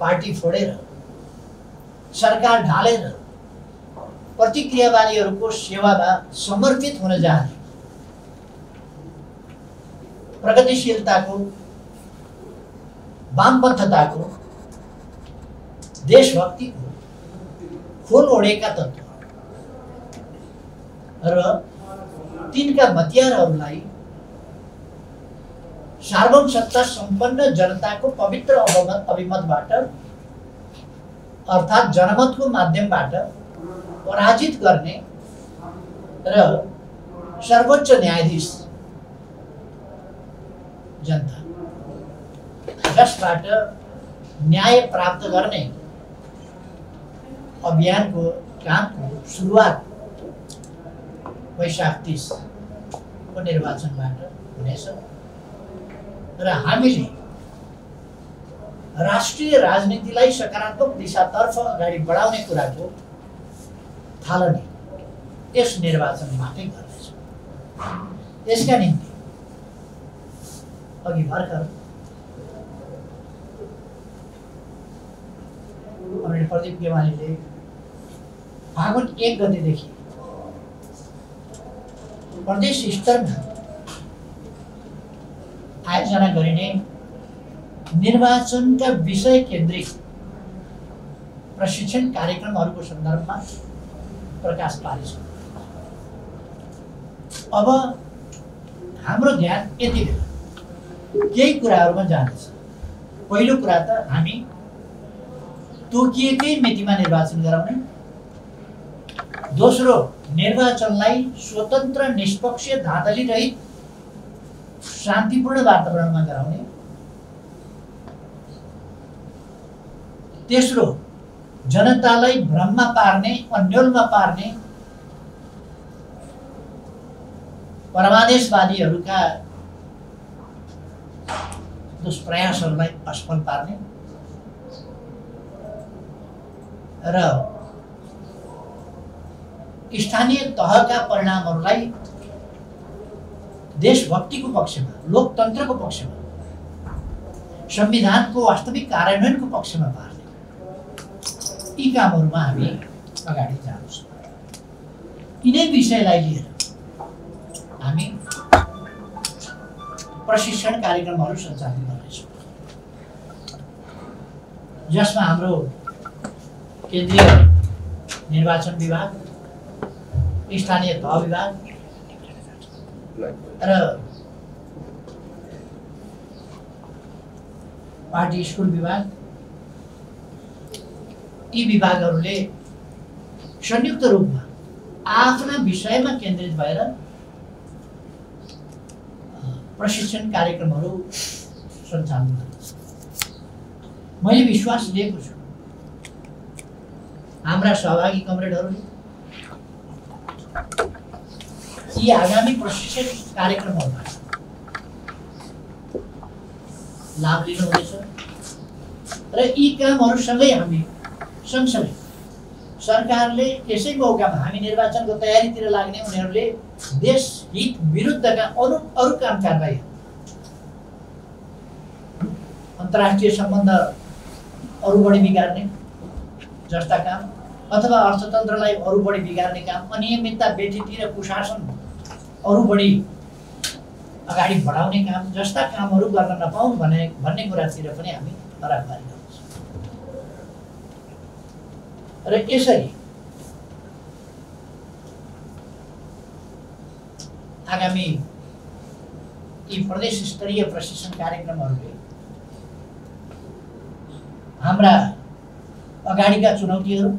Party फोडेर सरकार ढालेर प्रतिक्रियावादीहरूको सेवामा समर्पित हुन जाने प्रगतिशीलताको वामपन्थताको देशभक्तिको खोल ओढेका तत्त्व र तिनका मतियारहरूलाई सार्वभौम सत्ता सम्पन्न जनताको पवित्र अभिमतबाट अर्थात् जनमतको माध्यमबाट पराजित गर्ने र सर्वोच्च न्यायाधीश जनता जसबाट न्याय प्राप्त गर्ने अभियानको कामको सुरुवात वैशाख 30 को निर्वाचनबाट हुनेछ र हामीले राष्ट्रिय राजनीतिलाई सकारात्मक दिशातर्फ अगाडि बढाउने कुराको थालनी यस निर्वाचनबाटै गर्नेछ। यसका निम्ति अघि भर्खर कमरेड प्रदीप गेवालीले फागुन 1 गतेदेखि प्रदेश स्तरमा आयोजना गरिने निर्वाचनका विषय केन्द्रित प्रशिक्षण कार्यक्रमहरूको सन्दर्भमा प्रकाश पारेछ। अब हाम्रो ध्यान यति बेला केही कुराहरूमा जानेछ। पहिलो कुरा त हामी तोकिएकै मितिमा निर्वाचन गराउने, दोस्रो निर्वाचनलाई स्वतन्त्र निष्पक्ष धाँधली रहित शान्तिपूर्ण वातावरणमा गराउने, तेस्रो जनतालाई भ्रममा पार्ने अन्योलमा पार्ने परमादेशवादीहरूका दुष्प्रयासहरूलाई असफल पार्ने र स्थानीय तहका परिणामहरूलाई देशभक्तिको पक्षमा, लोकतन्त्रको पक्षमा, संविधानको वास्तविक कार्यान्वयनको पक्षमा पार्ने यी कामहरूमा हामी अगाडि जान्छौँ। यिनै विषयलाई लिएर हामी प्रशिक्षण कार्यक्रमहरू सञ्चालन गर्नेछौँ, जसमा हाम्रो केन्द्रीय निर्वाचन विभाग, स्थानीय तह विभाग र पार्टी स्कुल विभाग यी विभागहरूले संयुक्त रूपमा आफ्ना विषयमा केन्द्रित भएर प्रशिक्षण कार्यक्रमहरू सञ्चालन गर्छ। मैले विश्वास लिएको छु हाम्रा सहभागी कमरेडहरूले यी आगामी प्रशिक्षण कार्यक्रमहरूबाट लाभ लिनुहुनेछ र यी कामहरूसँगै हामी सँगसँगै सरकारले यसै मौकामा हामी निर्वाचनको तयारीतिर लाग्ने उनीहरूले देश हित विरुद्धका अरू काम कारबाही, अन्तर्राष्ट्रिय सम्बन्ध अरू बढी बिगार्ने जस्ता काम अथवा अर्थतन्त्रलाई अरू बढी बिगार्ने काम, अनियमितता, बेठिटी र कुशासन अरू बढी अगाडि बढाउने काम जस्ता कामहरू गर्न नपाउन् भन्ने कुरातिर पनि हामी तराकबारी गर्छौँ। र यसरी आगामी यी प्रदेश स्तरीय प्रशिक्षण कार्यक्रमहरूले हाम्रा अगाडिका चुनौतीहरू,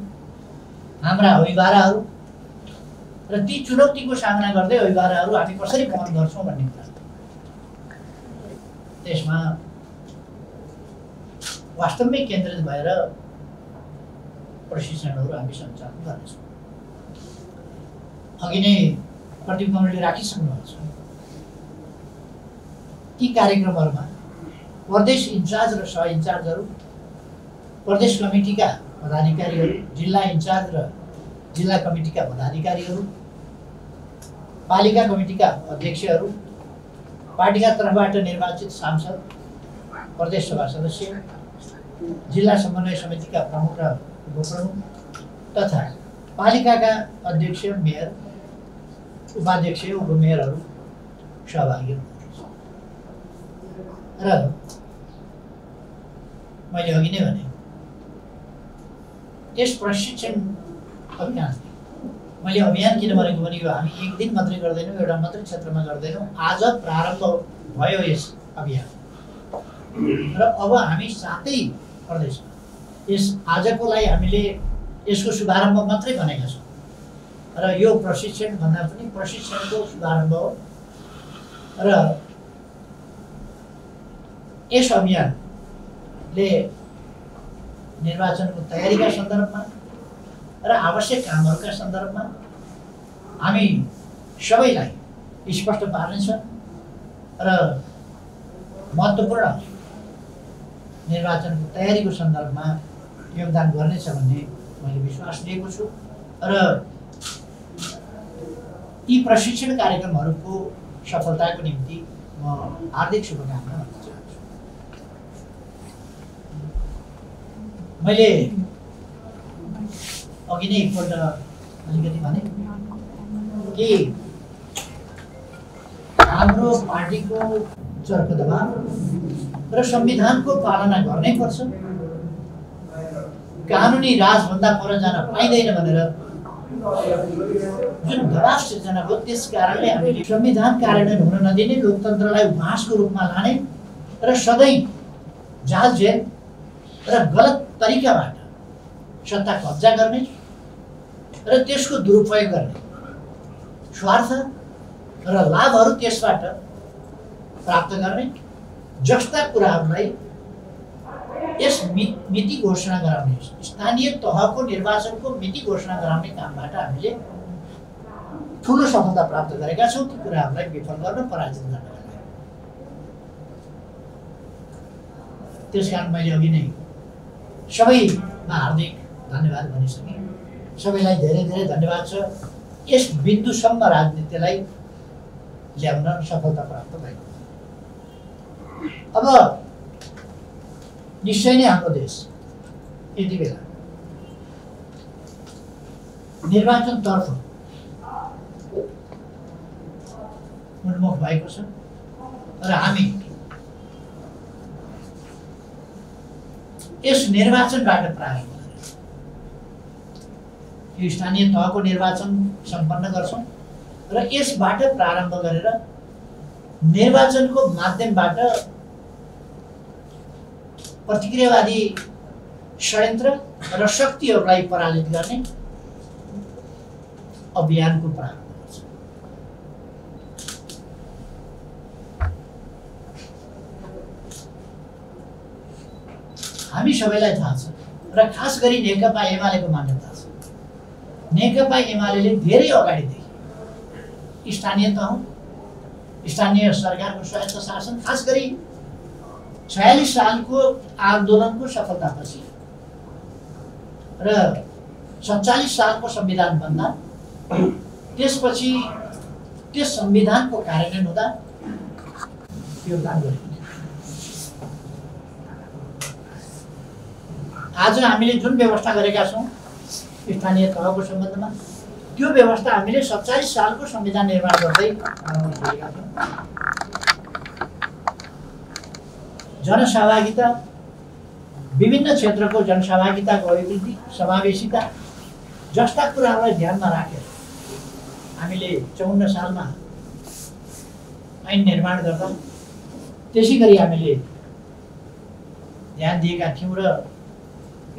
हाम्रा अभिभाराहरू र ती चुनौतीको सामना गर्दै अभिभाराहरू हामी कसरी पहल गर्छौँ भन्ने कुरा, त्यसमा वास्तवमै केन्द्रित भएर प्रशिक्षणहरू हामी सञ्चालन गर्नेछौँ। अघि नै प्रदीप कमरेडले राखिसक्नुभएको छ। ती कार्यक्रमहरूमा प्रदेश इन्चार्ज र सह इन्चार्जहरू, प्रदेश कमिटीका पदाधिकारीहरू, जिल्ला इन्चार्ज र जिल्ला कमिटीका पदाधिकारीहरू, पालिका कमिटीका अध्यक्षहरू, पार्टीका तर्फबाट निर्वाचित सांसद, प्रदेश सभा सदस्य, जिल्ला समन्वय समितिका प्रमुख र उपप्रमुख तथा पालिकाका अध्यक्ष, मेयर, उपाध्यक्ष, उपमेयरहरू सहभागी हुनुहुन्छ। र मैले अघि नै भने यस प्रशिक्षण अभियान, मैले अभियान किन भनेको भने यो हामी एक दिन मात्रै गर्दैनौँ, एउटा मात्रै क्षेत्रमा गर्दैनौँ। आज प्रारम्भ भयो यस अभियान र अब हामी सातै प्रदेशमा यस आजकोलाई हामीले यसको शुभारम्भ मात्रै भनेका छौँ र यो प्रशिक्षण भन्दा पनि प्रशिक्षणको शुभारम्भ हो। र यस अभियानले निर्वाचनको तयारीका सन्दर्भमा र आवश्यक कामहरूका सन्दर्भमा हामी सबैलाई स्पष्ट पार्नेछ र महत्त्वपूर्ण निर्वाचनको तयारीको सन्दर्भमा योगदान गर्नेछ भन्ने मैले विश्वास लिएको छु र यी प्रशिक्षण कार्यक्रमहरूको सफलताको निम्ति म हार्दिक शुभकामना भन्न चाहन्छु। मैले अघि नै एकपल्ट अलिकति भने कि हाम्रो पार्टीको चर्को दबाब र संविधानको पालना गर्नै पर्छ, कानुनी राजभन्दा पर जान पाइँदैन भनेर जुन दबाब सिर्जना भयो, त्यस कारणले हामीले संविधान कार्यान्वयन हुन नदिने, लोकतन्त्रलाई उपहासको रूपमा लाने र सधैँ जालझेल र गलत तरिकाबाट सत्ता कब्जा गर्ने र त्यसको दुरुपयोग गर्ने, स्वार्थ र लाभहरू त्यसबाट प्राप्त गर्ने जस्ता कुराहरूलाई यस मिति घोषणा गराउने, स्थानीय तहको निर्वाचनको मिति घोषणा गराउने कामबाट हामीले ठुलो सफलता प्राप्त गरेका छौँ। ती कुराहरूलाई विफल गर्न, पराजित गर्न। त्यसकारण मैले अघि नै सबैमा हार्दिक धन्यवाद भनिसकेँ। सबैलाई धेरै धेरै धन्यवाद छ। यस बिन्दुसम्म राजनीतिलाई ल्याउन सफलता प्राप्त भएको। अब निश्चय नै हाम्रो देश यति बेला निर्वाचनतर्फ उन्मुख भएको छ र हामी यस निर्वाचनबाट प्रारम्भ गरेर यो स्थानीय तहको निर्वाचन सम्पन्न गर्छौँ र यसबाट प्रारम्भ गरेर निर्वाचनको माध्यमबाट प्रतिक्रियावादी षड्यन्त्र र शक्तिहरूलाई पराजित गर्ने अभियानको प्रारम्भ गर्छ। हामी सबैलाई थाहा छ र खास गरी नेकपा एमालेको मान्यता छ। नेकपा एमाले धेरै अगाडिदेखि स्थानीय तह, स्थानीय सरकारको स्वायत्त शासन, खास गरी 46 सालको आन्दोलनको सफलतापछि र 47 सालको संविधान बन्दा त्यसपछि त्यस संविधानको कार्यान्वयन हुँदा योगदान गरेको थियो। आज हामीले जुन व्यवस्था गरेका छौँ स्थानीय तहको सम्बन्धमा, त्यो व्यवस्था हामीले 47 सालको संविधान निर्माण गर्दै गरेका छौँ। जनसहभागिता, विभिन्न क्षेत्रको जनसहभागिताको अभिवृद्धि, समावेशिता जस्ता कुराहरूलाई ध्यानमा राखेर हामीले 54 सालमा ऐन निर्माण गर्दा त्यसै गरी हामीले ध्यान दिएका थियौँ र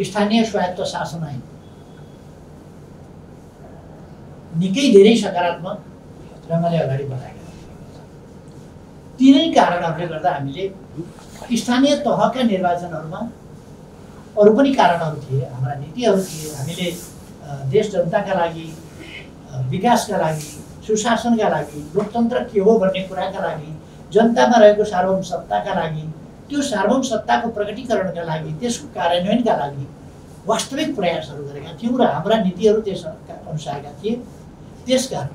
स्थानीय स्वायत्त शासन ऐन निकै धेरै सकारात्मक ढङ्गले अगाडि बढाएका थियौँ। तिनै कारणहरूले गर्दा हामीले स्थानीय तहका निर्वाचनहरूमा अरू पनि कारणहरू थिए, हाम्रा नीतिहरू थिए। हामीले देश जनताका लागि, विकासका लागि, सुशासनका लागि, लोकतन्त्र के हो भन्ने कुराका लागि, जनतामा रहेको सार्वभौम सत्ताका लागि, त्यो सार्वभौम सत्ताको प्रकटीकरणका लागि, त्यसको कार्यान्वयनका लागि वास्तविक प्रयासहरू गरेका थियौँ र हाम्रा नीतिहरू त्यस अनुसारका थिए। त्यसकारण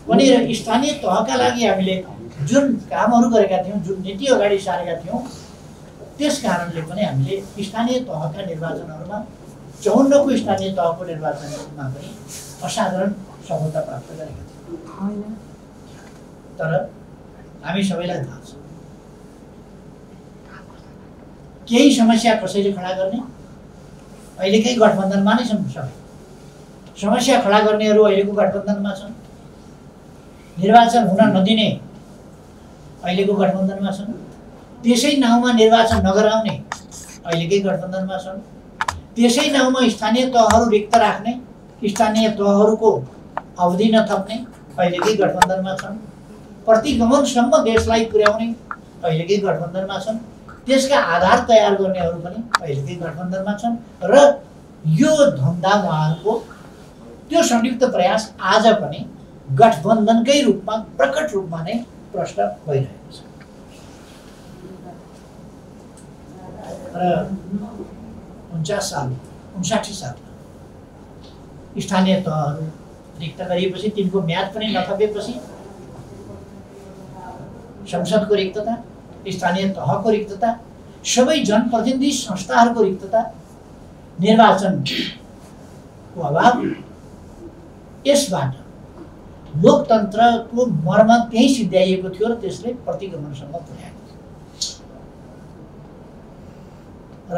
पनि स्थानीय तहका लागि हामीले जुन कामहरू गरेका थियौँ, जुन नीति अगाडि सारेका थियौँ, त्यस कारणले पनि हामीले स्थानीय तहका निर्वाचनहरूमा 54 को स्थानीय तहको निर्वाचनमा पनि असाधारण सफलता प्राप्त गरेका थियौँ। तर हामी सबैलाई थाहा छ केही समस्या कसैले खडा गर्ने अहिलेकै गठबन्धनमा नै छन्। सबै समस्या खडा गर्नेहरू अहिलेको गठबन्धनमा छन्, निर्वाचन हुन नदिने अहिलेको गठबन्धनमा छन्, त्यसै नाउँमा निर्वाचन नगराउने अहिलेकै गठबन्धनमा छन्, त्यसै नाउँमा स्थानीय तहहरू रिक्त राख्ने, स्थानीय तहहरूको अवधि नथप्ने अहिलेकै गठबन्धनमा छन्, प्रतिगमनसम्म देशलाई पुर्याउने अहिलेकै गठबन्धनमा छन्, त्यसका आधार तयार गर्नेहरू पनि अहिलेकै गठबन्धनमा छन्। र यो धन्दा उहाँहरूको त्यो संयुक्त प्रयास आज पनि गठबन्धनकै रूपमा प्रकट रूपमा नै प्रष्ट भइरहेको छ। र 59 सालमा स्थानीय तहहरू रिक्त गरिएपछि, तिनको म्याद पनि नथपेपछि संसदको रिक्तता, स्थानीय तहको रिक्तता, सबै जनप्रतिनिधि संस्थाहरूको रिक्तता, निर्वाचनको अभाव, यसबाट लोकतन्त्रको मर्म त्यही सिद्ध्याइएको थियो र त्यसले प्रतिगमनसम्म पुर्याएको थियो। र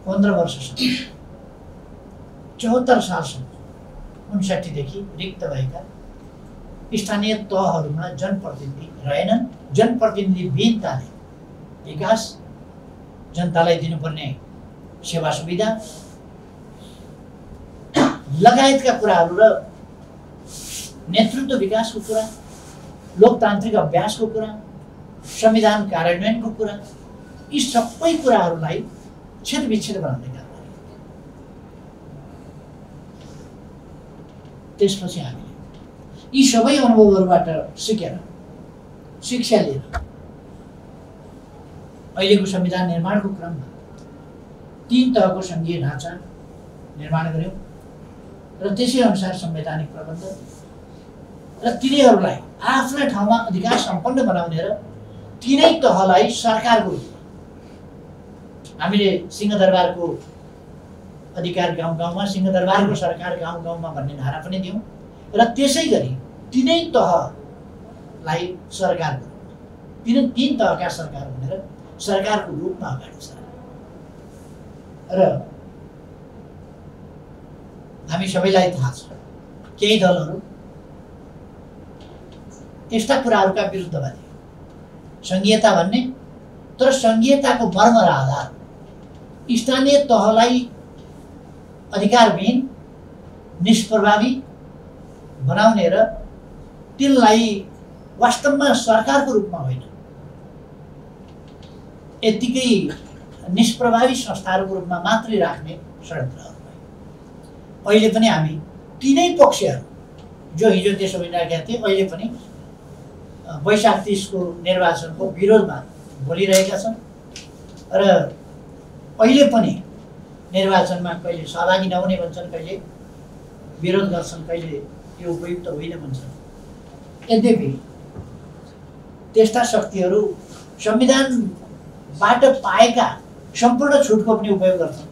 15 वर्षसम्म 74 सालसम्म 59 देखि रिक्त भएका स्थानीय तहहरूमा जनप्रतिनिधि रहेनन्। जनप्रतिनिधिविहीनताले विकास, जनतालाई दिनुपर्ने सेवा सुविधा लगायतका कुराहरू र नेतृत्व विकासको कुरा, लोकतान्त्रिक अभ्यासको कुरा, संविधान कार्यान्वयनको कुरा, यी सबै कुराहरूलाई छेदविच्छेद बनाउने काम गरे। त्यसपछि हामीले यी सबै अनुभवहरूबाट सिकेर, शिक्षा लिएर अहिलेको संविधान निर्माणको क्रममा 3 तहको सङ्घीय ढाँचा निर्माण गर्यौँ र त्यसै अनुसार संवैधानिक प्रबन्ध र तिनीहरूलाई आफ्ना ठाउँमा अधिकार सम्पन्न बनाउने र तिनै तहलाई सरकारको रूपमा हामीले सिंहदरबारको अधिकार गाउँ गाउँमा, सिंहदरबारको सरकार गाउँ गाउँमा भन्ने नारा पनि दियौँ र त्यसै गरी तिनै तहलाई सरकारको, 3 तहका सरकार भनेर सरकारको रूपमा अगाडि सारे। र हामी सबैलाई थाहा छ केही दलहरू यस्ता कुराहरूका विरुद्धमा थिए, सङ्घीयता भन्ने, तर सङ्घीयताको मर्म र आधार स्थानीय तहलाई अधिकारविहीन, निष्प्रभावी बनाउने र तिनलाई वास्तवमा सरकारको रूपमा होइन, यतिकै निष्प्रभावी संस्थाहरूको रूपमा मात्रै राख्ने षड्यन्त्रहरू भयो। अहिले पनि हामी तिनै पक्षहरू जो हिजो त्यसो भइरहेका थिए अहिले पनि वैशाख 30 को निर्वाचनको विरोधमा बोलिरहेका छन् र अहिले पनि निर्वाचनमा कहिले सहभागी नहुने भन्छन्, कहिले विरोध गर्छन्, कहिले यो उपयुक्त होइन भन्छन्। यद्यपि त्यस्ता शक्तिहरू संविधानबाट पाएका सम्पूर्ण छुटको पनि उपयोग गर्छन्,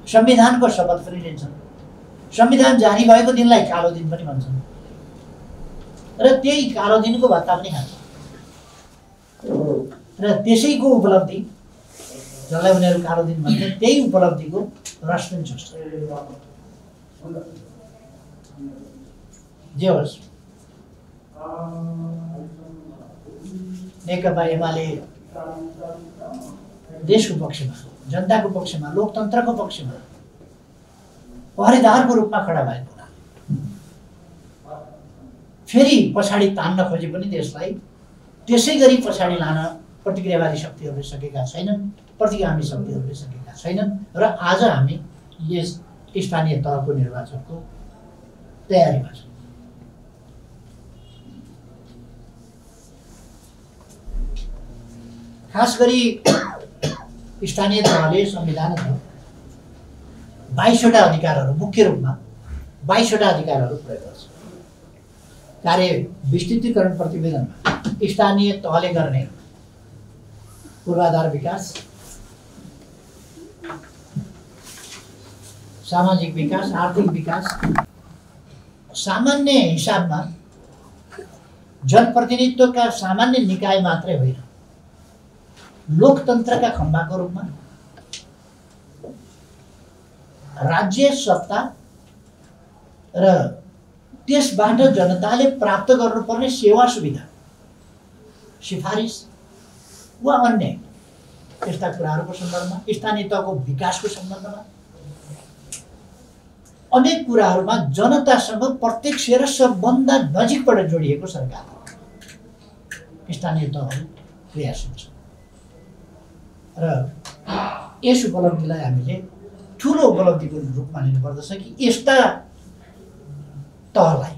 संविधानको शपथ पनि लिन्छन्, संविधान जारी भएको दिनलाई कालो दिन पनि भन्छन् र त्यही कालो दिनको भत्ता पनि खान्छन्। र त्यसैको उपलब्धि, जसलाई उनीहरू कालो दिन भन्छन्, त्यही उपलब्धिको रस पनि छ। जे होस्, नेकपा एमाले देशको पक्षमा, जनताको पक्षमा, लोकतन्त्रको पक्षमा पहरेदारको रूपमा खडा भएको हुनाले फेरि पछाडि तान्न खोजे पनि देशलाई त्यसै गरी पछाडि लान प्रतिक्रियावादी शक्तिहरूले सकेका छैनन्, प्रतिगामी शक्तिहरूले सकेका छैनन्। र आज हामी यस स्थानीय तहको निर्वाचनको तयारीमा छौँ। खास गरी स्थानीय तहले संविधानमा 22वटा अधिकारहरू, मुख्य रूपमा 22वटा अधिकारहरू प्रयोग गर्छ। कार्य विस्तृतीकरण प्रतिवेदनमा स्थानीय तहले गर्ने पूर्वाधार विकास, सामाजिक विकास, आर्थिक विकास सामान्य हिसाबमा जनप्रतिनिधित्वका सामान्य निकाय मात्रै होइन, लोकतन्त्रका खम्बाको रूपमा राज्य सत्ता र त्यसबाट जनताले प्राप्त गर्नुपर्ने सेवा सुविधा, सिफारिस वा अन्य यस्ता कुराहरूको सन्दर्भमा, स्थानीय तहको विकासको सन्दर्भमा अनेक कुराहरूमा जनतासँग प्रत्यक्ष र सबभन्दा नजिकबाट जोडिएको सरकार स्थानीय तहहरू क्रियाशील छ र यस उपलब्धिलाई हामीले ठुलो उपलब्धिको रूपमा लिनुपर्दछ कि यस्ता तहलाई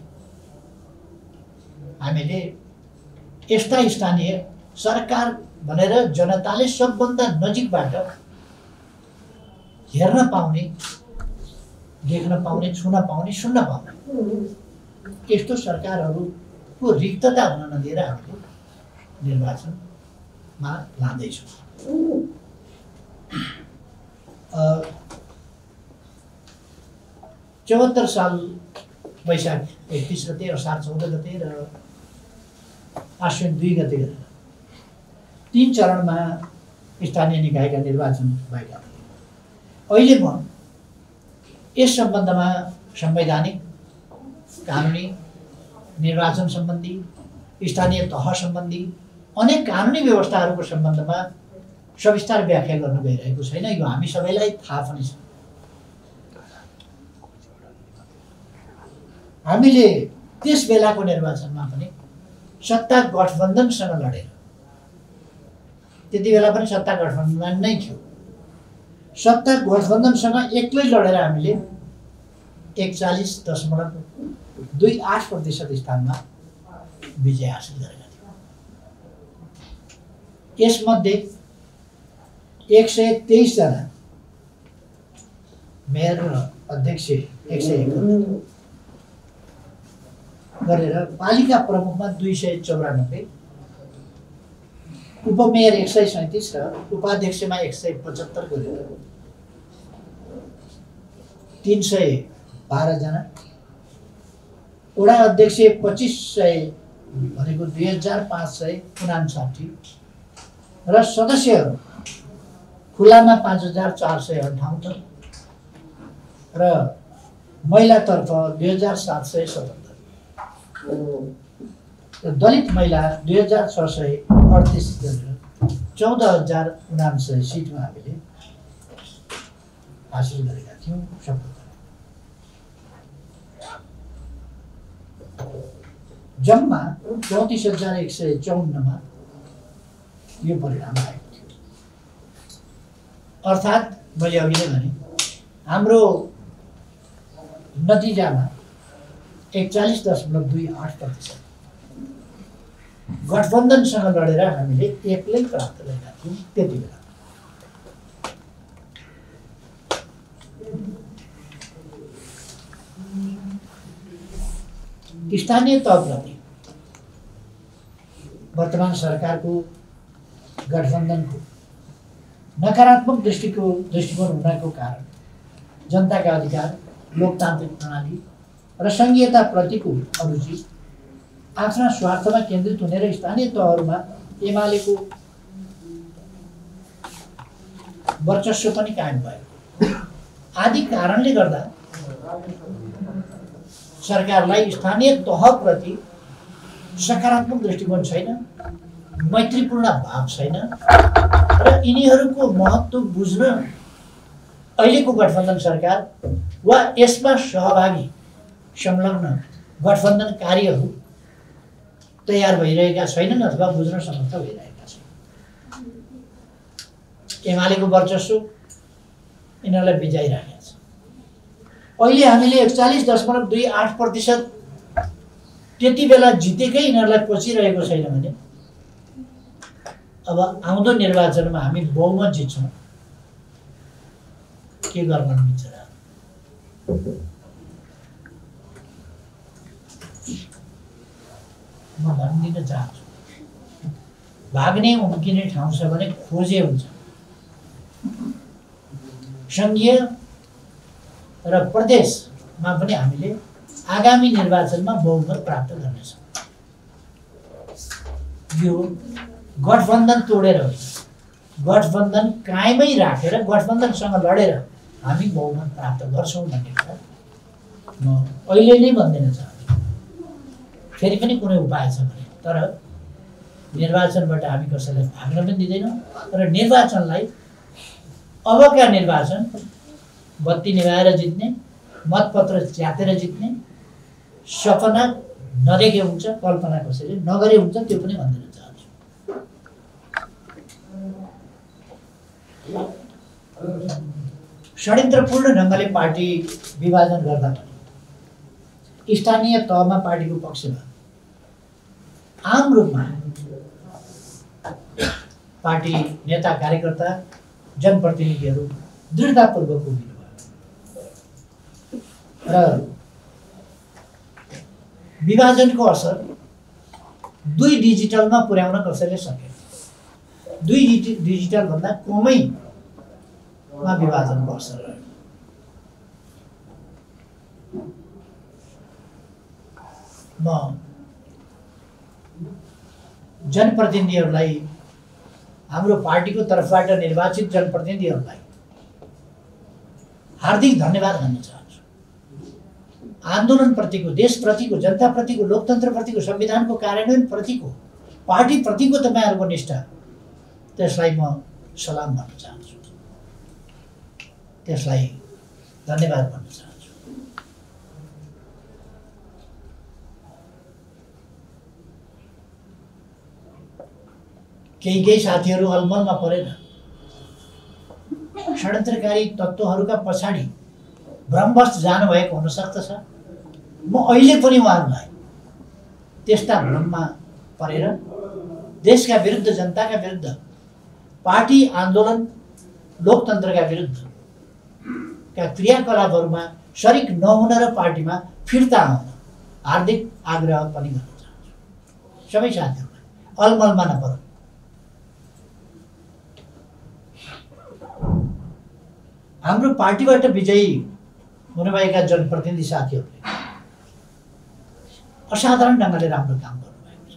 हामीले यस्ता स्थानीय सरकार भनेर जनताले सबभन्दा नजिकबाट हेर्न पाउने, देख्न पाउने, छुन पाउने, सुन्न पाउने यस्तो सरकारहरूको रिक्तता हुन नदिएर हामीले निर्वाचनमा लाँदैछौँ। 74 साल वैशाख 31 गते, असार 14 गते र आश्विन 2 गते गरेर 3 चरणमा स्थानीय निकायका निर्वाचन भएका थिए। अहिले म यस सम्बन्धमा संवैधानिक, कानुनी, निर्वाचन सम्बन्धी, स्थानीय तह सम्बन्धी अनेक कानुनी व्यवस्थाहरूको सम्बन्धमा सविस्तार व्याख्या गर्न गइरहेको छैन। यो हामी सबैलाई थाहा पनि छ। हामीले त्यस बेलाको निर्वाचनमा पनि सत्ता गठबन्धनसँग लडेर, त्यति बेला पनि सत्ता गठबन्धन नै थियो, सत्ता गठबन्धनसँग एक्लै लडेर हामीले 41.28% स्थानमा विजय हासिल गरेका थियौँ। यसमध्ये 123 जना मेयर र अध्यक्ष 171 गरेर, पालिका प्रमुखमा 294, उपमेयर 137 र उपाध्यक्षमा 175 गरेर 312 जना, वडा अध्यक्ष 2500 भनेको 2559 र सदस्यहरू खुलामा 5458 र महिलातर्फ 2777 र दलित महिला 2638 गरेर 14059 सिटमा हामीले हासिल गरेका थियौँ सफलता। जम्मा 34154 यो परिणाम आएको थियो। अर्थात् मैले अघि नै भने हाम्रो नतिजामा 41.28% गठबन्धनसँग लडेर हामीले एक्लै प्राप्त गरेका थियौँ त्यति बेला। स्थानीय तहप्रति वर्तमान सरकारको गठबन्धनको नकारात्मक दृष्टिकोण हुनको कारण जनताका अधिकार, लोकतान्त्रिक प्रणाली र सङ्घीयताप्रतिको अरुचि आफ्ना स्वार्थमा केन्द्रित हुने र स्थानीय तहहरूमा एमालेको वर्चस्व पनि कायम भयो आदि कारणले गर्दा सरकारलाई स्थानीय तहप्रति सकारात्मक दृष्टिकोण छैन, मैत्रीपूर्ण भाव छैन र यिनीहरूको महत्त्व बुझ्न अहिलेको गठबन्धन सरकार वा यसमा सहभागी संलग्न गठबन्धनकारीहरू तयार भइरहेका छैनन् अथवा बुझ्न समर्थ भइरहेका छैनन्। एमालेको वर्चस्व यिनीहरूलाई बिजाइरहेको छ। अहिले हामीले 41.28% त्यति बेला जितेकै यिनीहरूलाई पचिरहेको छैन भने अब आउँदो निर्वाचनमा हामी बहुमत जित्छौँ के गर्न मिल्छ र? म भनिदिन चाहन्छु भाग्ने उम्किने ठाउँ छ भने खोजे हुन्छ। सङ्घीय र प्रदेशमा पनि हामीले आगामी निर्वाचनमा बहुमत प्राप्त गर्नेछौँ। यो गठबन्धन तोडेर होइन, गठबन्धन कायमै राखेर गठबन्धनसँग लडेर हामी बहुमत प्राप्त गर्छौँ भन्ने कुरा म अहिले नै भन्दैन चाहन्छु। फेरि पनि कुनै उपाय छ भने, तर निर्वाचनबाट हामी कसैलाई भाग्न पनि दिँदैनौँ र निर्वाचनलाई अबका निर्वाचन बत्ती निभाएर जित्ने, मतपत्र च्यातेर जित्ने सपना नदेखे हुन्छ, कल्पना कसैले नगरे हुन्छ, त्यो पनि भनिदिन चाहन्छु। षड्यन्त्रपूर्ण ढङ्गले पार्टी विभाजन गर्दा पनि स्थानीय तहमा पार्टीको पक्षमा आम रूपमा पार्टी नेता कार्यकर्ता जनप्रतिनिधिहरू दृढतापूर्वक उभिनुभयो र विभाजनको असर 2 डिजिटलमा पुर्याउन कसैले सके। 2 डिजिटल भन्दा कमैमा विभाजनको असर रह्यो। म जनप्रतिनिधिहरूलाई, हाम्रो पार्टीको तर्फबाट निर्वाचित जनप्रतिनिधिहरूलाई हार्दिक धन्यवाद भन्न चाहन्छु। आन्दोलनप्रतिको, देशप्रतिको, जनताप्रतिको, लोकतन्त्रप्रतिको, संविधानको कार्यान्वयनप्रतिको, पार्टीप्रतिको तपाईँहरूको निष्ठा, त्यसलाई म सलाम भन्न चाहन्छु, त्यसलाई धन्यवाद भन्न चाहन्छु। केही साथीहरू अलमलमा परेर षड्यन्त्रकारी तत्त्वहरूका पछाडि भ्रमवश जानुभएको हुन सक्दछ। म अहिले पनि उहाँहरूलाई त्यस्ता भ्रममा परेर देशका विरुद्ध, जनताका विरुद्ध, पार्टी आन्दोलन, लोकतन्त्रका विरुद्धका क्रियाकलापहरूमा शरिक नहुन र पार्टीमा फिर्ता आउन हार्दिक आग्रह पनि गर्न चाहन्छु। सबै साथीहरूलाई अलमलमा नपरौँ। हाम्रो पार्टीबाट विजयी हुनुभएका जनप्रतिनिधि साथीहरूले असाधारण ढङ्गले राम्रो काम गर्नुभएको छ।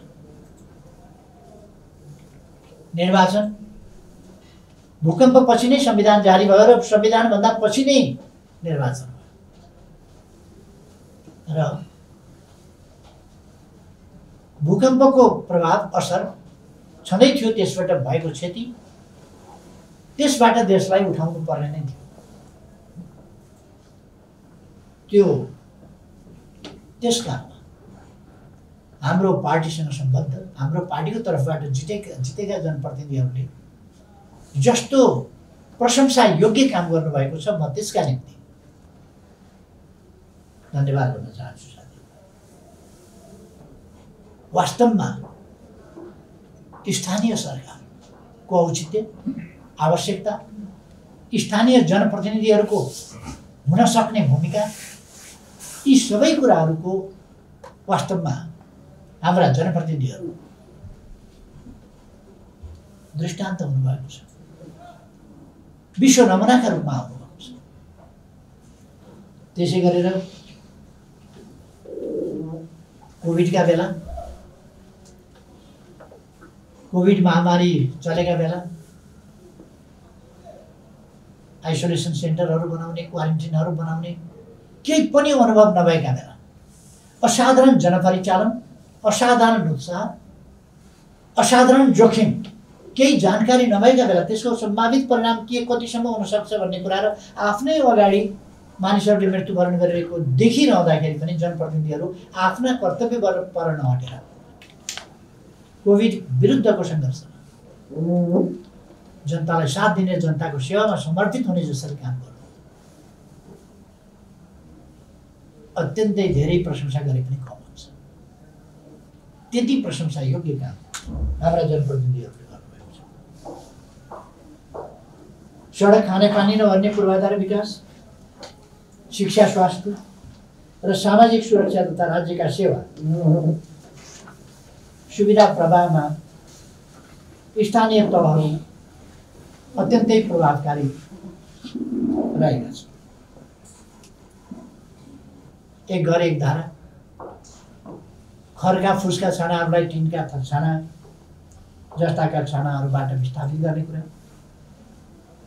निर्वाचन भूकम्पपछि नै संविधान जारी भयो र संविधानभन्दा पछि नै निर्वाचन भयो र भूकम्पको प्रभाव, असर छँदै थियो। त्यसबाट भएको क्षति, त्यसबाट देशलाई उठाउनु पर्ने नै थियो। त्यस कारणमा हाम्रो पार्टीसँग सम्बद्ध, हाम्रो पार्टीको तर्फबाट जितेका जनप्रतिनिधिहरूले जस्तो प्रशंसा योग्य काम गर्नुभएको छ, म त्यसका निम्ति धन्यवाद भन्न चाहन्छु। साथी, वास्तवमा स्थानीय सरकारको औचित्य, आवश्यकता, स्थानीय जनप्रतिनिधिहरूको हुन सक्ने भूमिका, यी सबै कुराहरूको वास्तवमा हाम्रा जनप्रतिनिधिहरू दृष्टान्त हुनुभएको छ, विश्व नमुनाका रूपमा आउनुभएको छ। त्यसै गरेर कोभिडका बेला, कोभिड महामारी चलेका बेला आइसोलेसन सेन्टरहरू बनाउने, क्वारेन्टिनहरू बनाउने केही पनि अनुभव नभएका बेला असाधारण जनपरिचालन, असाधारण उत्साह, असाधारण जोखिम, केही जानकारी नभएका बेला त्यसको सम्भावित परिणाम के, कतिसम्म हुनसक्छ भन्ने कुराहरू आफ्नै अगाडि मानिसहरूले मृत्युवरण गरिरहेको देखिरहँदाखेरि पनि जनप्रतिनिधिहरू आफ्ना कर्तव्य पर नहटेर कोभिड विरुद्धको सङ्घर्षमा जनतालाई साथ दिने, जनताको सेवामा समर्पित हुने जसरी काम गर्नु अत्यन्तै धेरै प्रशंसा गरे पनि कम हुन्छ। त्यति प्रशंसा योग्य काम हाम्रा जनप्रतिनिधिहरूले गर्नुभएको छ। सडक, खानेपानी र अन्य पूर्वाधार विकास, शिक्षा, स्वास्थ्य र सामाजिक सुरक्षा तथा राज्यका सेवा सुविधा प्रवाहमा स्थानीय तहहरू अत्यन्तै प्रभावकारी रहेका छन्। एक घर एक धारा, खरका फुसका छानाहरूलाई टिनका छाना जस्ताका छानाहरूबाट विस्थापित गर्ने कुरा,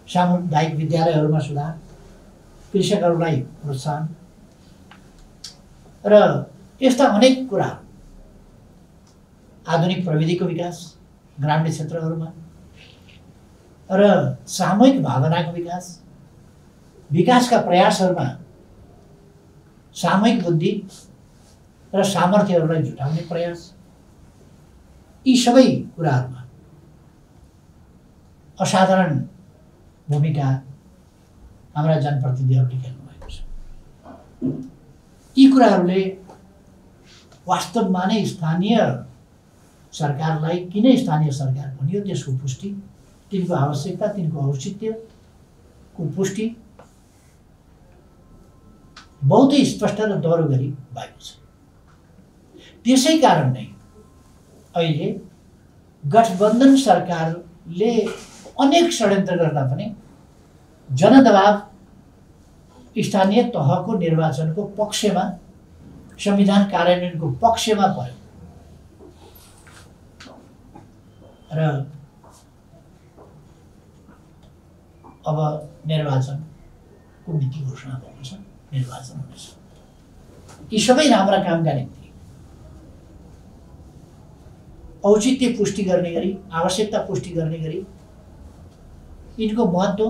सामुदायिक विद्यालयहरूमा सुधार, कृषकहरूलाई प्रोत्साहन र यस्ता अनेक कुरा, आधुनिक प्रविधिको विकास ग्रामीण क्षेत्रहरूमा र सामूहिक भावनाको विकास, विकासका प्रयासहरूमा सामूहिक बुद्धि र सामर्थ्यहरूलाई जुटाउने प्रयास, यी सबै कुराहरूमा असाधारण भूमिका हाम्रा जनप्रतिनिधिहरूले खेल्नुभएको छ। यी कुराहरूले वास्तवमा नै स्थानीय सरकारलाई किन स्थानीय सरकार भनियो त्यसको पुष्टि, तिनको आवश्यकता, तिनको औचित्यको पुष्टि बहुतै स्पष्ट र दह्रो गरी भएको छ। त्यसै कारण नै अहिले गठबन्धन सरकारले अनेक षड्यन्त्र गर्दा पनि जनदबाव स्थानीय तहको निर्वाचनको पक्षमा, संविधान कार्यान्वयनको पक्षमा पर्यो र अब निर्वाचनको मिति घोषणा भएको छ, निर्वाचन हुनेछ। यी सबै राम्रा कामका निम्ति औचित्य पुष्टि गर्ने गरी, आवश्यकता पुष्टि गर्ने गरी, यिनको महत्त्व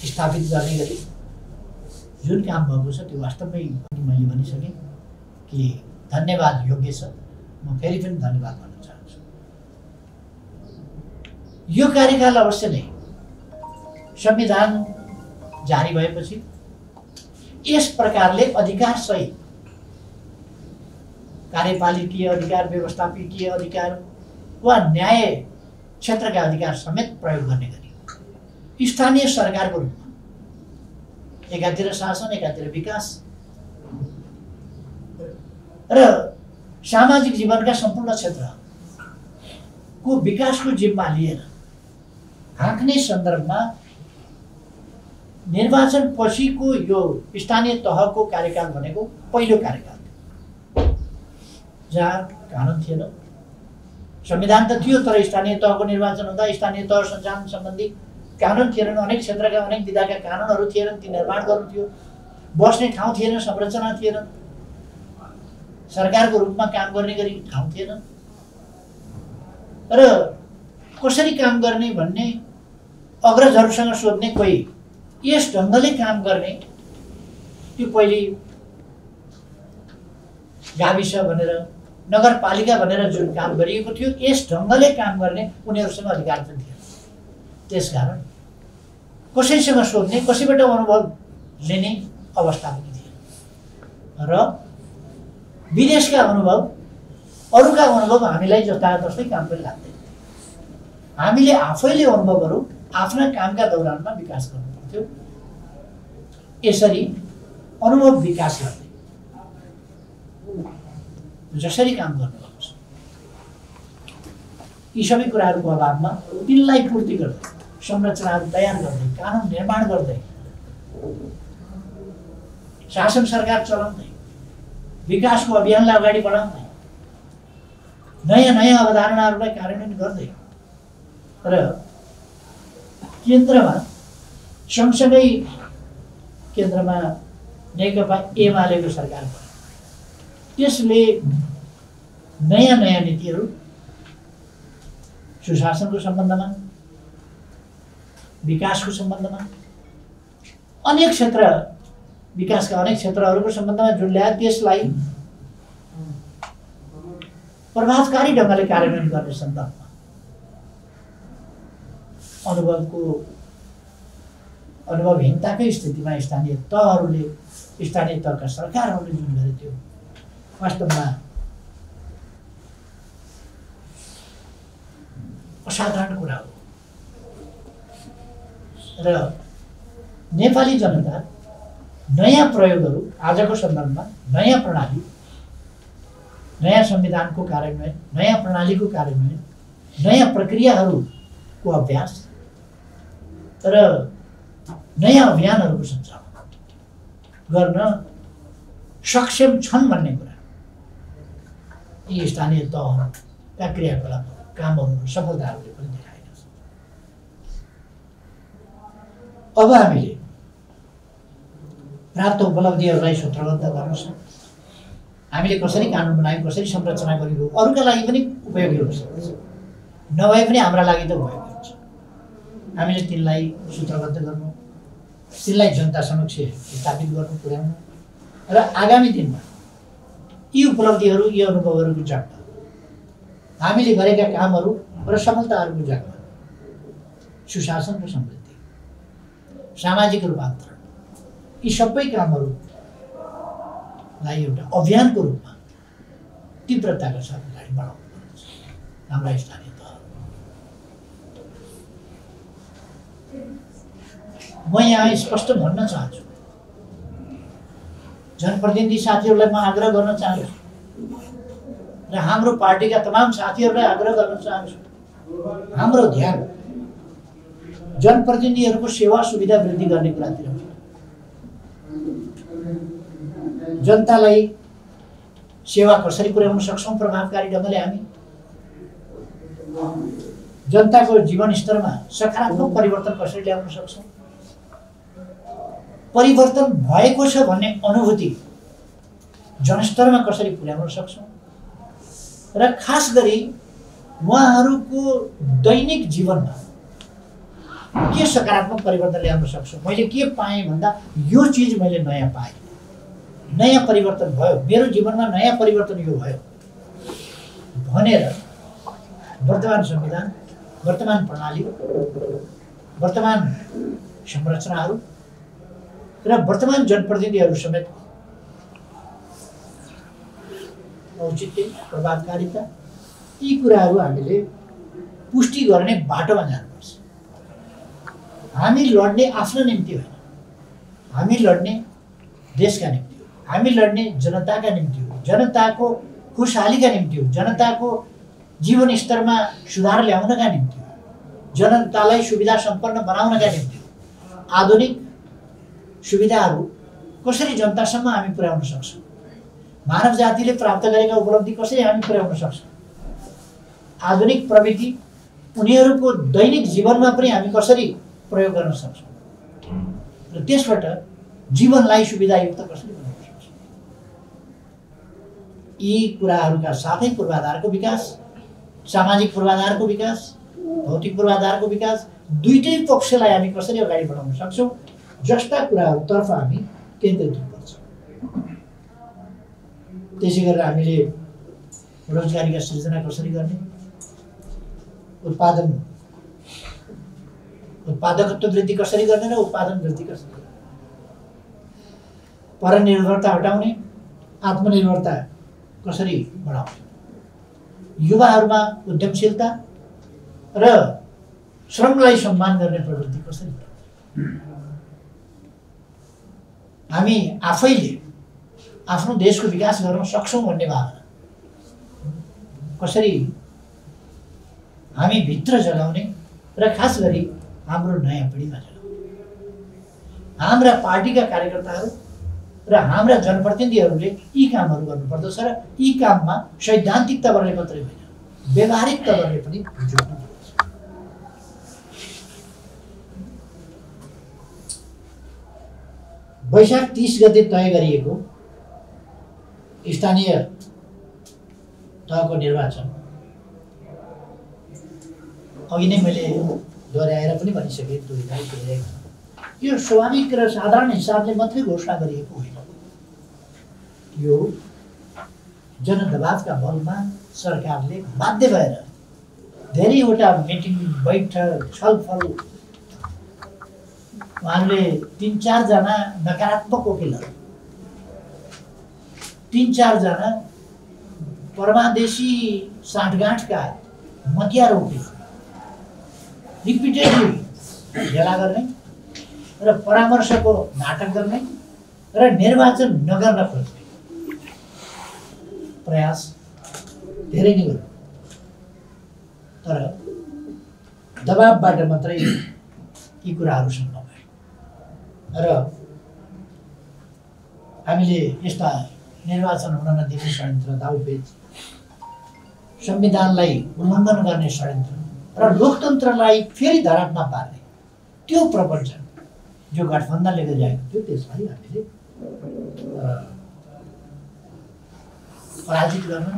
स्थापित गर्ने गरी जुन काम भएको छ त्यो वास्तवमै मैले भनिसकेँ कि धन्यवाद योग्य छ। म फेरि पनि धन्यवाद भन्न चाहन्छु। यो कार्यकाल अवश्य नै संविधान जारी भएपछि यस प्रकारले अधिकार सहित कार्यपालिकीय अधिकार, व्यवस्थापकीय अधिकार वा न्याय क्षेत्रका अधिकार समेत प्रयोग गर्ने गरी स्थानीय सरकारको रूपमा एकातिर शासन, एकातिर विकास र सामाजिक जीवनका सम्पूर्ण क्षेत्रको विकासको जिम्मा लिएर हाँक्ने सन्दर्भमा निर्वाचन पछिको यो स्थानीय तहको कार्यकाल भनेको पहिलो कार्यकाल थियो जहाँ कानुन थिएन। संविधान त थियो तर स्थानीय तहको निर्वाचन हुँदा स्थानीय तह सञ्चालन सम्बन्धी कानुन थिएनन्। अनेक क्षेत्रका अनेक विधाका कानुनहरू थिएनन्, ती निर्माण गर्नु थियो। बस्ने ठाउँ थिएन, संरचना थिएन, सरकारको रूपमा काम गर्ने गरी ठाउँ थिएन र कसरी काम गर्ने भन्ने अग्रजहरूसँग सोध्ने, कोही यस ढङ्गले काम गर्ने, त्यो पहिले गाविस भनेर, नगरपालिका भनेर जुन काम गरिएको थियो यस ढङ्गले काम गर्ने उनीहरूसँग अधिकार पनि थिएन। त्यसकारण कसैसँग सोध्ने, कसैबाट अनुभव लिने अवस्था पनि थिएन र विदेशका अनुभव, अरूका अनुभव हामीलाई जस्तै काम पनि लाग्दैन। हामीले आफैले अनुभवहरू आफ्ना कामका दौरानमा विकास गर्नु पर्थ्यो। यसरी अनुभव विकास गर्दै जसरी काम गर्नुभएको छ, यी सबै कुराहरूको अभावमा तिनलाई पूर्ति गर्दै, संरचनाहरू तयार गर्दै, कानुन निर्माण गर्दै, शासन सरकार चलाउँदै, विकासको अभियानलाई अगाडि बढाउँदै, नयाँ नयाँ अवधारणाहरूलाई कार्यान्वयन गर्दै र केन्द्रमा सँगसँगै केन्द्रमा नेकपा एमालेको सरकार भयो। त्यसले नयाँ नयाँ नीतिहरू सुशासनको सम्बन्धमा, विकासको सम्बन्धमा, अनेक क्षेत्र, विकासका अनेक क्षेत्रहरूको सम्बन्धमा जुन ल्याए त्यसलाई प्रभावकारी ढङ्गले कार्यान्वयन गर्ने सन्दर्भमा अनुभवहीनताकै स्थितिमा स्थानीय तहहरूले, स्थानीय तहका सरकारहरूले जुन गरे त्यो वास्तवमा असाधारण कुरा हो र नेपाली जनता नयाँ प्रयोगहरू, आजको सन्दर्भमा नयाँ प्रणाली, नयाँ संविधानको कार्यान्वयन, नयाँ प्रणालीको कार्यान्वयन, नयाँ प्रक्रियाहरूको अभ्यास र नयाँ अभियानहरूको सञ्चालन गर्न सक्षम छन् भन्ने कुरा यी स्थानीय तहका क्रियाकलाप कामहरू सफलताहरूले पनि देखाएका छन्। अब हामीले प्राप्त उपलब्धिहरूलाई सूत्रबद्ध गर्नु छ। हामीले कसरी कानुन बनायौँ, कसरी संरचना गरियो, अरूका लागि पनि उपयोगी हुन सक्छ, नभए पनि हाम्रा लागि त उपयोगी हुन्छ। हामीले तिनलाई सूत्रबद्ध गर्नु, तिनलाई जनता समक्ष स्थापित गर्नु, पुर्याउनु र आगामी दिनमा यी उपलब्धिहरू, यी अनुभवहरूको जगमा हामीले गरेका कामहरू र सफलताहरूको जगमा सुशासन र समृद्धि, सामाजिक रूपान्तरण, यी सबै कामहरूलाई एउटा अभियानको रूपमा तीव्रताका साथ अगाडि बढाउनु पर्छ। हाम्रा स्थानीय तह म यहाँ स्पष्ट भन्न चाहन्छु, जनप्रतिनिधि साथीहरूलाई म आग्रह गर्न चाहन्छु र हाम्रो पार्टीका तमाम साथीहरूलाई आग्रह गर्न चाहन्छु, हाम्रो ध्यान जनप्रतिनिधिहरूको सेवा सुविधा वृद्धि गर्ने कुरातिर हुन्छ। जनतालाई सेवा कसरी पुर्याउन सक्छौँ प्रभावकारी ढङ्गले, हामी जनताको जीवनस्तरमा सकारात्मक परिवर्तन कसरी ल्याउन सक्छौँ, परिवर्तन भएको छ भन्ने अनुभूति जनस्तरमा कसरी पुर्याउन सक्छौँ र खास गरी उहाँहरूको दैनिक जीवनमा के सकारात्मक परिवर्तन ल्याउन सक्छौँ। मैले के पाएँ भन्दा यो चिज मैले नयाँ पाएँ, नयाँ परिवर्तन भयो, मेरो जीवनमा नयाँ परिवर्तन यो भयो भनेर वर्तमान संविधान, वर्तमान प्रणाली, वर्तमान संरचनाहरू र वर्तमान जनप्रतिनिधिहरू समेत औचित्य, प्रभावकारिता, यी कुराहरू हामीले पुष्टि गर्ने बाटोमा जानुपर्छ। हामी लड्ने आफ्नो निम्ति होइन, हामी लड्ने देशका निम्ति हो, हामी लड्ने जनताका निम्ति हो, जनताको खुशहालीका निम्ति हो, जनताको जीवनस्तरमा सुधार ल्याउनका निम्ति हो, जनतालाई सुविधा सम्पन्न बनाउनका निम्ति हो। आधुनिक सुविधाहरू कसरी जनतासम्म हामी पुर्याउन सक्छौँ, मानव जातिले प्राप्त गरेका उपलब्धि कसरी हामी पुर्याउन सक्छौँ, आधुनिक प्रविधि उनीहरूको दैनिक जीवनमा पनि हामी कसरी प्रयोग गर्न सक्छौँ र त्यसबाट जीवनलाई सुविधायुक्त कसरी बनाउन सक्छौँ। यी कुराहरूका साथै पूर्वाधारको विकास, सामाजिक पूर्वाधारको विकास, भौतिक पूर्वाधारको विकास, दुईटै पक्षलाई हामी कसरी अगाडि बढाउन सक्छौँ जस्ता कुराहरूतर्फ हामी केन्द्रित हुनुपर्छ। त्यसै गरेर हामीले रोजगारीका सृजना कसरी गर्ने, उत्पादकत्व वृद्धि कसरी गर्ने र उत्पादन वृद्धि कसरी गर्ने, परनिर्भरता हटाउने, आत्मनिर्भरता कसरी बढाउने, युवाहरूमा उद्यमशीलता र श्रमलाई सम्मान गर्ने प्रवृत्ति कसरी बढाउने, हामी आफैले आफ्नो देशको विकास गर्न सक्छौँ भन्ने भावना कसरी हामी भित्र जगाउने र खास गरी हाम्रो नयाँ पिँढीमा जगाउने। हाम्रा पार्टीका कार्यकर्ताहरू र हाम्रा जनप्रतिनिधिहरूले यी कामहरू गर्नुपर्दछ र यी काममा सैद्धान्तिक तवरले मात्रै होइन, व्यवहारिक तवरले पनि जोड्नुपर्छ। वैशाख 30 गते तय गरिएको स्थानीय तहको निर्वाचन अघि नै मैले दोहोऱ्याएर पनि भनिसकेँ, यो स्वाभाविक र साधारण हिसाबले मात्रै घोषणा गरिएको होइन। यो जनदबावका बलमा सरकारले बाध्य भएर धेरैवटा मिटिङ, बैठक, छलफल, उहाँले 3-4 जना नकारात्मक वकिलहरू, 3-4 जना परमादेशी साँठगाँठका मतियार वकिलहरू रिपिटेडली भेला गर्ने र परामर्शको नाटक गर्ने र निर्वाचन नगर्न खोज्ने प्रयास धेरै नै गर्यो, तर दबाबबाट मात्रै यी कुराहरू सम्भव भयो। र हामीले यस्ता निर्वाचन हुन नदिने षड्यन्त्र, दाउपेच, संविधानलाई उल्लङ्घन गर्ने षड्यन्त्र र लोकतन्त्रलाई फेरि धरापमा पार्ने त्यो प्रपञ्च जो गठबन्धनले गरिरहेको थियो, त्यसलाई हामीले पराजित गर्न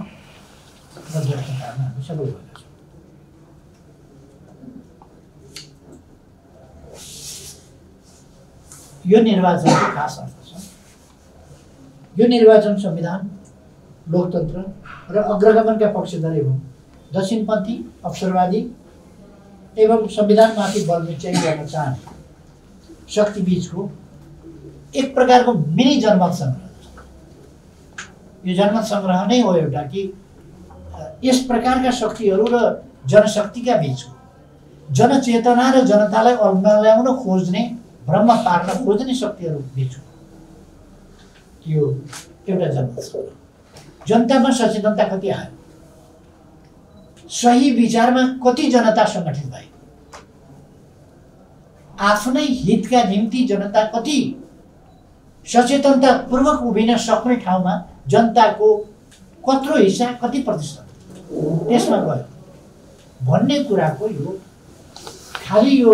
र व्यक्त गर्न हामी सफल भएका छौँ। यो निर्वाचनको खास अर्थ छ। यो निर्वाचन संविधान, लोकतन्त्र र अग्रगमनका पक्षधर एवं दक्षिणपन्थी, अवसरवादी एवं संविधानमाथि बल विचय गर्न चाहने शक्ति बीचको एक प्रकारको मिनी जनमत सङ्ग्रह। यो जनमत सङ्ग्रह नै हो एउटा कि यस प्रकारका शक्तिहरू र जनशक्तिका बीचको, जनचेतना र जनतालाई अल्मल्याउन खोज्ने, भ्रममा पार्न खोज्ने शक्तिहरू बीचको यो एउटा जनमत सङ्ग्रह। जनतामा सचेतनता कति आयो, सही विचारमा कति जनता सङ्गठित भए, आफ्नै हितका निम्ति जनता कति सचेतनतापूर्वक उभिन सक्ने ठाउँमा जनताको कत्रो हिस्सा, कति प्रतिशत त्यसमा गयो भन्ने कुराको यो खालि यो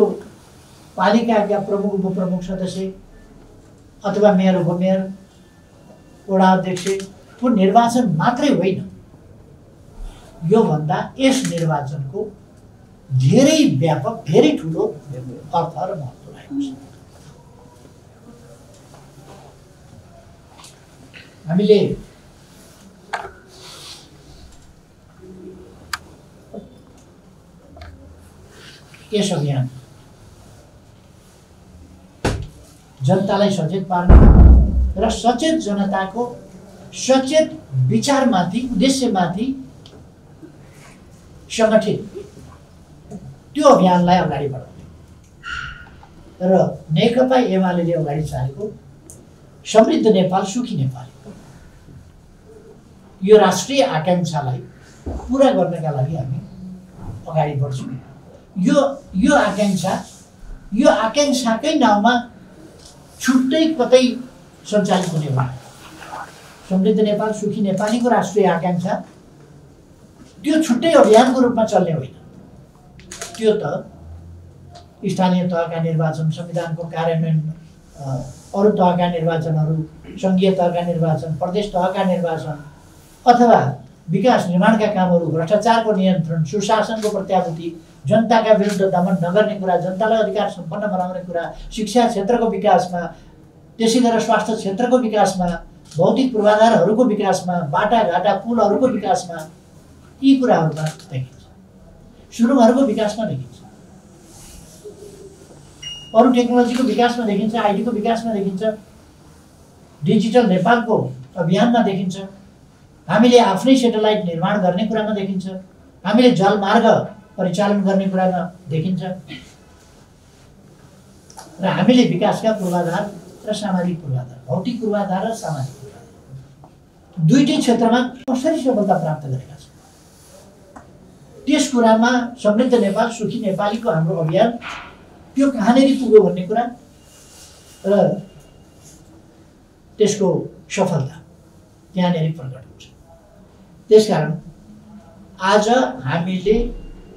पालिकाका प्रमुख, उपप्रमुख सदस्य अथवा मेयर, उपमेयर, वडा अध्यक्षको निर्वाचन मात्रै होइन। योभन्दा यस निर्वाचनको धेरै व्यापक, धेरै ठुलो अर्थ र महत्त्व रहेको छ। हामीले यस अभियान जनतालाई सचेत पार्ने र सचेत जनताको सचेत विचारमाथि, उद्देश्यमाथि सङ्गठित त्यो अभियानलाई अगाडि बढाउने र नेकपा एमाले अगाडि सारेको समृद्ध नेपाल, सुखी नेपाल, यो राष्ट्रिय आकाङ्क्षालाई पुरा गर्नका लागि हामी अगाडि बढ्छौँ। यो आकाङ्क्षाकै नाउँमा छुट्टै कतै सञ्चालित हुने हो। समृद्ध नेपाल, सुखी नेपालीको राष्ट्रिय आकाङ्क्षा त्यो छुट्टै अभियानको रूपमा चल्ने होइन। त्यो त स्थानीय तहका निर्वाचन, संविधानको कार्यान्वयन, अरू तहका निर्वाचनहरू, सङ्घीय तहका निर्वाचन, प्रदेश तहका निर्वाचन अथवा विकास निर्माणका कामहरू, भ्रष्टाचारको नियन्त्रण, सुशासनको प्रत्याभूति, जनताका विरुद्ध दमन नगर्ने कुरा, जनतालाई अधिकार सम्पन्न बनाउने कुरा, शिक्षा क्षेत्रको विकासमा, त्यसै गरेर स्वास्थ्य क्षेत्रको विकासमा, भौतिक पूर्वाधारहरूको विकासमा, बाटाघाटा पुलहरूको विकासमा, यी कुराहरूमा देखिन्छ। सुरुङहरूको विकासमा देखिन्छ, अरू टेक्नोलोजीको विकासमा देखिन्छ, आइटीको विकासमा देखिन्छ, डिजिटल नेपालको अभियानमा देखिन्छ, हामीले आफ्नै सेटेलाइट निर्माण गर्ने कुरामा देखिन्छ, हामीले जलमार्ग परिचालन गर्ने कुरामा देखिन्छ र हामीले विकासका पूर्वाधार र सामाजिक पूर्वाधार, भौतिक पूर्वाधार र सामाजिक पूर्वाधार दुईटै क्षेत्रमा कसरी सफलता प्राप्त गरेका छौँ। त्यस कुरामा समृद्ध नेपाल, सुखी नेपालीको हाम्रो अभियान त्यो कहाँनिर पुग्यो भन्ने कुरा र त्यसको सफलता त्यहाँनिर प्रकट हुन्छ। त्यसकारण आज हामीले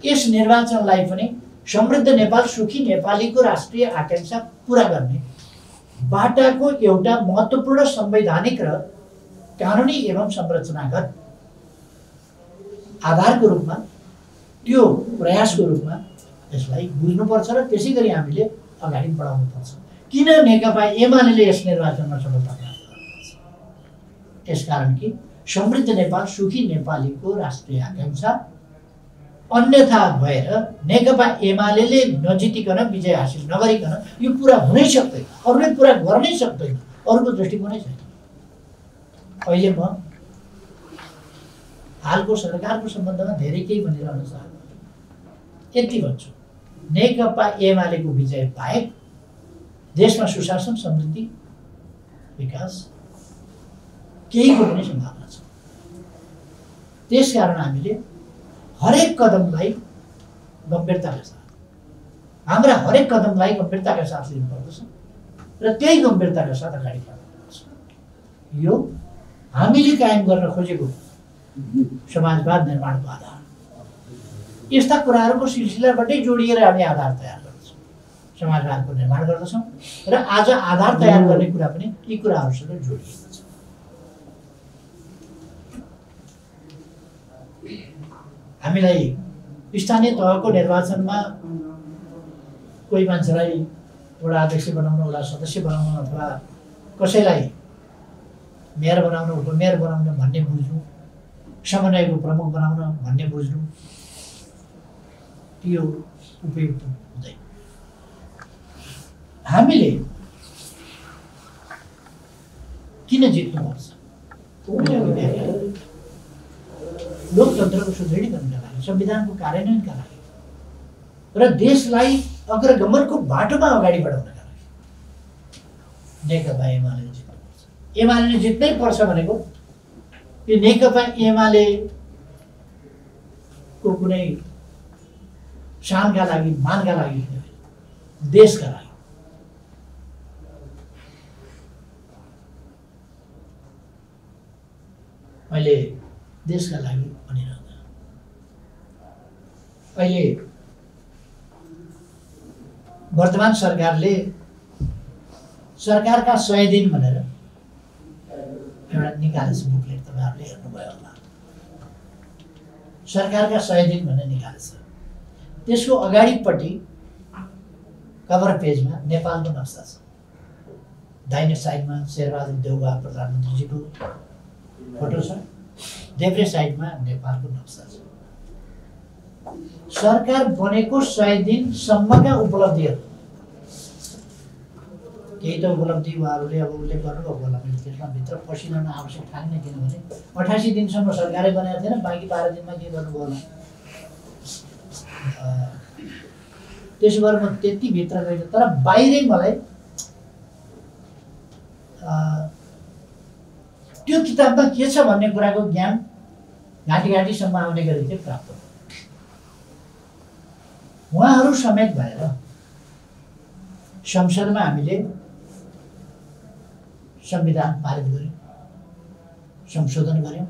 यस निर्वाचनलाई पनि समृद्ध नेपाल, सुखी नेपालीको राष्ट्रिय आकाङ्क्षा पुरा गर्ने बाटाको एउटा महत्त्वपूर्ण संवैधानिक र कानुनी एवं संरचनागत आधारको रूपमा, त्यो प्रयासको रूपमा यसलाई बुझ्नुपर्छ र त्यसै गरी हामीले अगाडि बढाउनुपर्छ। किन नेकपा एमाले यस निर्वाचनमा सफलता प्राप्त गर्नुपर्छ? यसकारण कि समृद्ध नेपाल, सुखी नेपालीको राष्ट्रिय आकाङ्क्षा अन्यथा भएर नेकपा एमाले नजितिकन, विजय हासिल नगरिकन यो पुरा हुनै सक्दैन, अरूले पुरा गर्नै सक्दैन, अरूको दृष्टिकोणै छैन। अहिले म हालको सरकारको सम्बन्धमा धेरै केही भनिरहन चाहन्छु, यति भन्छु, नेकपा एमालेको विजय बाहेक देशमा सुशासन, समृद्धि, विकास केहीको पनि सम्भावना छ। त्यसकारण हामीले हरेक कदमलाई गम्भीरताका साथ हाम्रा हरेक कदमलाई गम्भीरताका साथ लिनुपर्दछ र त्यही गम्भीरताका साथ अगाडि बढ्नुपर्दछ। यो हामीले कायम गर्न खोजेको समाजवाद निर्माणको आधार। यस्ता कुराहरूको सिलसिलाबाटै जोडिएर हामी आधार तयार गर्दछौँ, समाजवादको निर्माण गर्दछौँ र आज आधार तयार गर्ने कुरा पनि यी कुराहरूसँग जोडिएको छ। हामीलाई स्थानीय तहको निर्वाचनमा कोही मान्छेलाई वडा अध्यक्ष बनाउन, वडा सदस्य बनाउन अथवा कसैलाई मेयर बनाउन, उपमेयर बनाउन भन्ने बुझ्नु, समन्वयको प्रमुख बनाउन भन्ने बुझ्नु यो उपयुक्त हुँदैन। हामीले किन जित्नुपर्छ? लोकतन्त्रको सुदृढीकरणका लागि, संविधानको कार्यान्वयनका लागि र देशलाई अग्रगमनको बाटोमा अगाडि बढाउनका लागि नेकपा एमाले जित्नुपर्छ। एमाले जित्नै पर्छ भनेको यो नेकपा एमालेको कुनै शानका लागि, मानका लागि, देशका लागि। मैले देशका लागि भनिरहँदा अहिले वर्तमान सरकारले सरकारका 100 दिन भनेर एउटा निकालेछ बुकलेट, तपाईँहरूले हेर्नुभयो होला। सरकारका 100 दिन भनेर निकालेछ। त्यसको अगाडिपट्टि कभर पेजमा नेपालको नक्सा छ, दाहिने साइडमा शेरबहादुर देउवा प्रधानमन्त्रीजीको फोटो छ, देब्रे साइडमा नेपालको नक्सा छ। सरकार बनेको 100 दिनसम्मका उपलब्धिहरू, केही त उपलब्धि उहाँहरूले अब उल्लेख गर्नुभएको होला, मैले त्यसमा भित्र पसिरहन आवश्यक ठान्ने, किनभने 88 दिनसम्म सरकारै बनाएको थिएन, बाँकी 12 दिनमा के गर्नुभयो होला। त्यसो भएर म त्यति भित्र गएन, तर बाहिरै मलाई त्यो किताबमा के छ भन्ने कुराको ज्ञान घाँटी घाँटीसम्म आउने गरी चाहिँ प्राप्त भयो। उहाँहरू समेत भएर संसदमा हामीले संविधान पारित गर्यौँ, संशोधन गर्यौँ,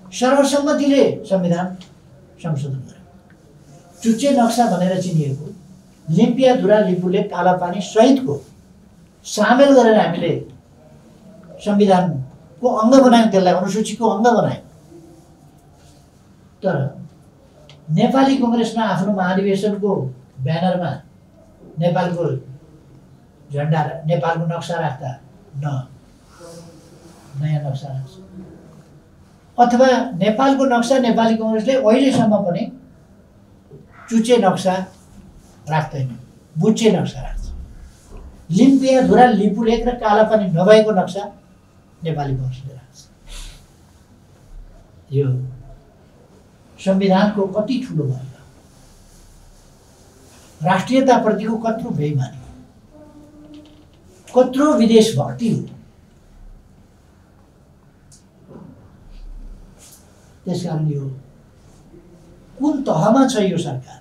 सर्वसम्मतिले संविधान संशोधन गर्यौँ। चुच्चे नक्सा भनेर चिनिएको लिम्पियाधुरा लिपुलेक कालापानी सहितको सामेल गरेर हामीले संविधानको अङ्ग बनायौँ, त्यसलाई अनुसूचीको अङ्ग बनायौँ। तर नेपाली कङ्ग्रेसमा आफ्नो महाधिवेशनको ब्यानरमा नेपालको झन्डा, नेपालको नक्सा राख्दा नयाँ नक्सा राख्छ, अथवा नेपालको नक्सा नेपाली कङ्ग्रेसले अहिलेसम्म पनि चुच्चे नक्सा राख्दैन, बुच्चे नक्सा राख्छ। लिम्पियाधुरा लिपुलेक र कालापानी नभएको नक्सा नेपाली कङ्ग्रेसले राख्छ। यो संविधानको कति ठुलो भूमिका, राष्ट्रियताप्रतिको कत्रो बेइमानी, कत्रो विदेश भक्ति हो। त्यसकारण यो कुन तहमा छ यो सरकार,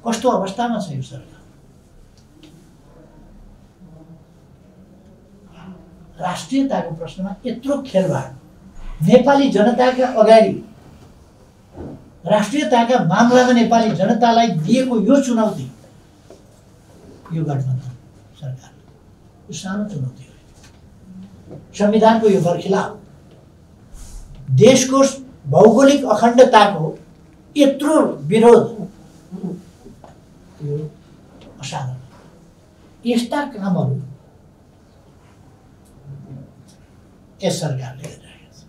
कस्तो अवस्थामा छ यो सरकार? राष्ट्रियताको प्रश्नमा यत्रो खेलबाड, नेपाली जनताका अगाडि राष्ट्रियताका मामलामा नेपाली जनतालाई दिएको यो चुनौती, यो गठबन्धन सरकार यो सानो चुनौती हो। संविधानको यो बर्खिलाप, देशको भौगोलिक अखण्डताको यत्रो विरोध, यो असाधारण। यस्ता कामहरू यस सरकारले गरिरहेको छ।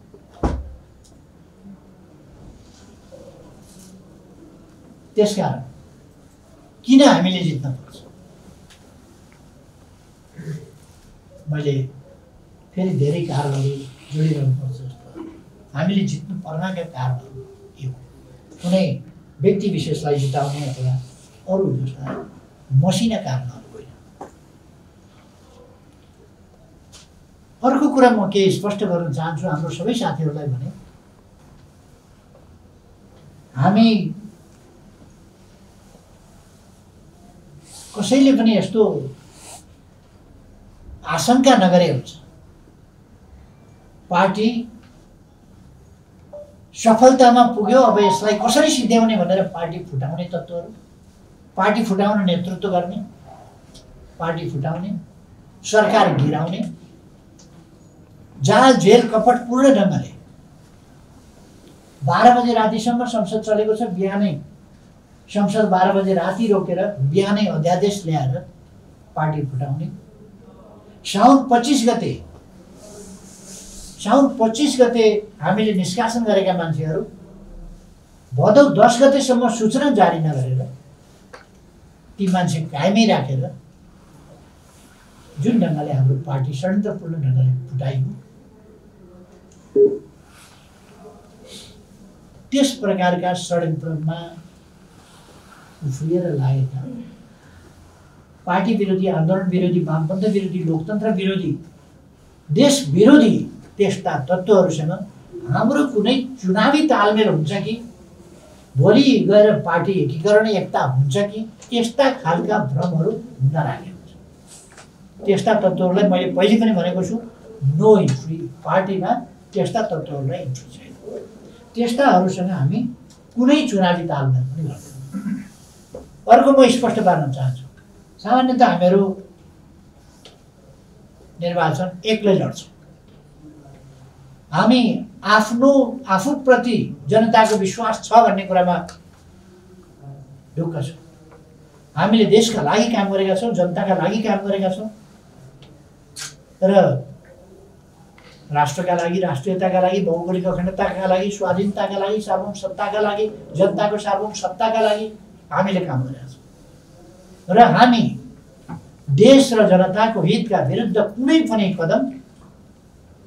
त्यसकारण किन हामीले जित्न पर्छ? मैले फेरि धेरै कारणहरू जोडिरहनुपर्छ जस्तो। हामीले जित्नु पर्नका कारणहरू यो कुनै व्यक्ति विशेषलाई जिताउने अथवा अरू जस्ता मसिना कारणहरू होइन। अर्को कुरा म केही स्पष्ट गर्न चाहन्छु हाम्रो सबै साथीहरूलाई भने, हामी कसैले पनि यस्तो आशंका नगरे हुन्छ पार्टी सफलतामा पुग्यो, अब यसलाई कसरी सिद्ध्याउने भनेर पार्टी फुटाउने तत्त्वहरू, पार्टी फुटाउन नेतृत्व गर्ने, पार्टी फुटाउने, सरकार गिराउने, जाल जेल कपटपूर्ण ढङ्गले 12 बजे रातिसम्म संसद चलेको छ। बिहानै संसद 12 बजे राति रोकेर बिहानै अध्यादेश ल्याएर पार्टी फुटाउने। साउन 25 गते हामीले निष्कासन गरेका मान्छेहरू भदौ 10 गतेसम्म सूचना जारी नगरेर ती मान्छे कायमै राखेर जुन ढङ्गले हाम्रो पार्टी षड्यन्त्रपूर्ण ढङ्गले फुटाइयो, त्यस प्रकारका षड्यन्त्रमा उफ्रिएर लागेका पार्टी विरोधी, आन्दोलन विरोधी, वामपन्थ विरोधी, लोकतन्त्र विरोधी, देश विरोधी त्यस्ता तत्त्वहरूसँग हाम्रो कुनै चुनावी तालमेल हुन्छ कि भोलि गएर पार्टी एकीकरण एकता हुन्छ कि, त्यस्ता खालका भ्रमहरू नराखे हुन्छ। त्यस्ता तत्त्वहरूलाई मैले पहिले पनि भनेको छु, नो इन्ट्री, पार्टीमा त्यस्ता तत्त्वहरूलाई इन्ट्री छैन। त्यस्ताहरूसँग हामी कुनै चुनावी तालमेल पनि गर्दैनौँ। अर्को म स्पष्ट पार्न चाहन्छु, सामान्यतः हामीहरू निर्वाचन एक्लै लड्छौँ। हामी आफूप्रति जनताको विश्वास छ भन्ने कुरामा ढुक्क छौँ। हामीले देशका लागि काम गरेका छौँ, जनताका लागि काम गरेका छौँ र राष्ट्रका लागि, राष्ट्रियताका लागि, भौगोलिक अखण्डताका लागि, स्वाधीनताका लागि, सार्वभौम सत्ताका लागि, जनताको सार्वभौम सत्ताका लागि हामीले काम गरेका छौँ। र हामी देश र जनताको हितका विरुद्ध कुनै पनि कदम,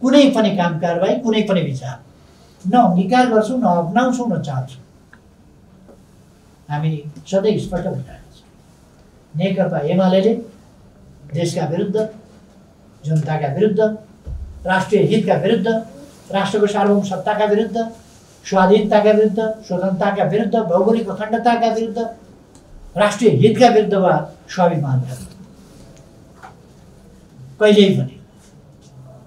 कुनै पनि काम कारबाही, कुनै पनि विचार न अंगीकार गर्छौँ, न अपनाउँछौँ, न चाहन्छौँ। हामी सधैँ स्पष्ट भइरहेका छौँ। नेकपा एमाले देशका विरुद्ध, जनताका विरुद्ध, राष्ट्रिय हितका विरुद्ध, राष्ट्रको सार्वभौम सत्ताका विरुद्ध, स्वाधीनताका विरुद्ध, स्वतन्त्रताका विरुद्ध, भौगोलिक अखण्डताका विरुद्ध, राष्ट्रिय हितका विरुद्ध वा स्वाभिमानका विरुद्ध कहिल्यै पनि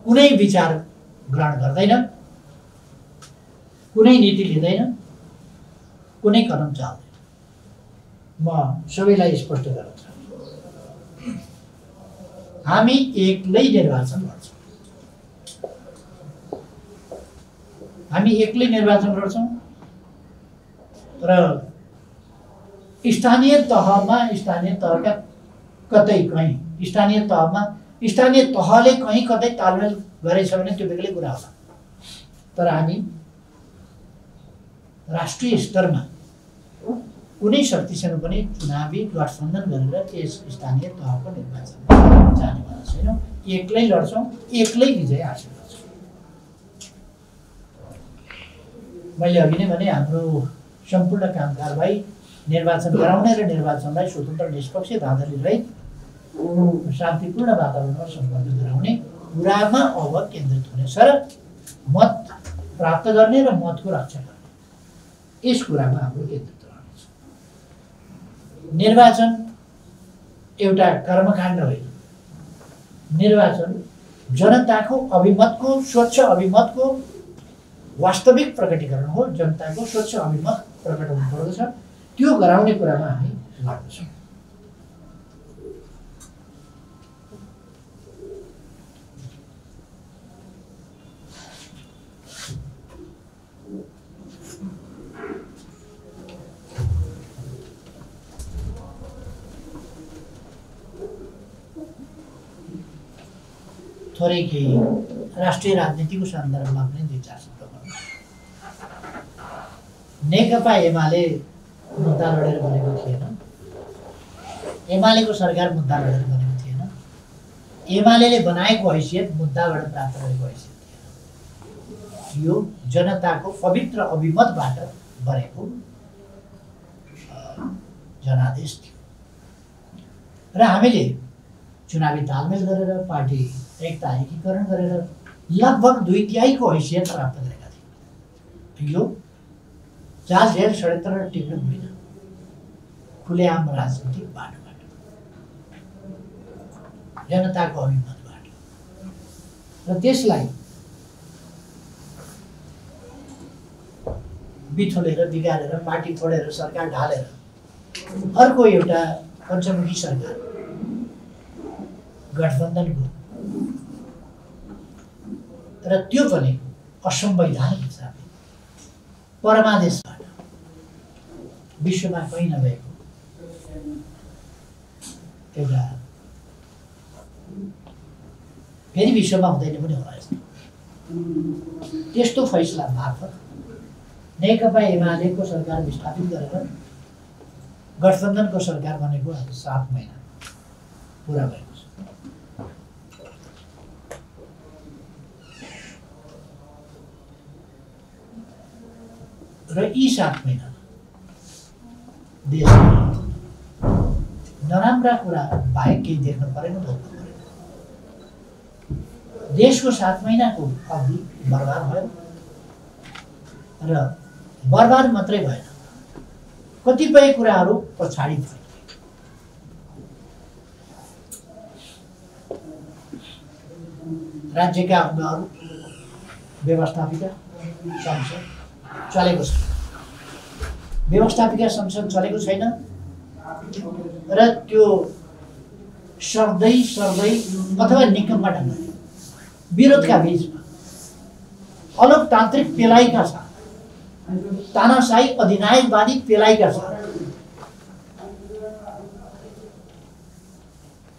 कुनै विचार ग्रहण गर्दैन, कुनै नीति लिँदैन, कुनै कदम चाल्दैन। म सबैलाई स्पष्ट गर्न चाहन्छु, हामी एक्लै निर्वाचन लड्छौँ। हामी एक्लै निर्वाचन लड्छौँ र स्थानीय तहका कतै कहीँ, स्थानीय तहले कहीँ कतै तालमेल गरेछ भने त्यो बेग्लै कुरा होला। तर हामी राष्ट्रिय स्तरमा कुनै शक्तिसँग पनि चुनावी गठबन्धन गरेर त्यस स्थानीय तहको निर्वाचन जानेवाला छैनौँ। एक्लै लड्छौँ, एक्लै विजय हासिल गर्छौँ। मैले अघि नै भने हाम्रो सम्पूर्ण काम कारबाही निर्वाचन गराउने र निर्वाचनलाई स्वतन्त्र, निष्पक्ष, धाँधली रहित, शान्तिपूर्ण वातावरणमा सम्पन्न गराउने कुरामा अब केन्द्रित हुनेछ र मत प्राप्त गर्ने र मतको रक्षा गर्ने, यस कुरामा हाम्रो केन्द्रित रहनेछ। निर्वाचन एउटा कर्मकाण्ड होइन। निर्वाचन जनताको अभिमतको, स्वच्छ अभिमतको वास्तविक प्रकटीकरण हो। जनताको स्वच्छ अभिमत प्रकट हुनुपर्दछ, त्यो गराउने कुरामा हामी लाग्दछौँ। थोरै केही राष्ट्रिय राजनीतिको सन्दर्भमा पनि 2-4 शब्द भन्नु। नेकपा एमाले मुद्दा लडेर बनेको थिएन, एमालेको सरकार मुद्दा लडेर बनेको थिएन, एमाले बनाएको हैसियत मुद्दाबाट प्राप्त गरेको हैसियत थिएन। यो जनताको पवित्र अभिमतबाट बनेको जनादेश थियो र हामीले चुनावी तालमेल गरेर, पार्टी एकता एकीकरण गरेर लगभग 2/3 को हैसियत प्राप्त गरेका थियौँ। यो जाल झेल षड्यन्त्र र टिप्न होइन, खुलेआम राजनीतिक बाटोबाट, जनताको अभिमतबाट। र त्यसलाई बिथोलेर बिगारेर पार्टी फोडेर सरकार ढालेर अर्को एउटा पञ्चमुखी सरकार गठबन्धनको, र त्यो पनि असंवैधानिक हिसाबले परमादेशबाट, विश्वमा कहीँ नभएको एउटा, फेरि विश्वमा हुँदैन पनि होला यस्तो, त्यस्तो फैसला मार्फत नेकपा एमालेको सरकार विस्थापित गरेर गठबन्धनको सरकार बनेको आज 7 महिना पुरा भएको छ। र यी 7 महिना देशमा नराम्रा कुरा बाहेक केही देख्न परेन, भोग्नु परेन। देशको 7 महिनाको अवधि बर्बाद भयो, र बर्बाद मात्रै भएन, कतिपय कुराहरू पछाडि भए। राज्यका अङ्गहरू, व्यवस्थापिका संसद चलेको छ, व्यवस्थापिका संसद चलेको छैन, र त्यो सर्दै अथवा निकममा ढङ्गले विरोधका बीचमा अलोकतान्त्रिक पेलाइका साथ, तानाशाही अधिनायकवादी पेलाइका साथ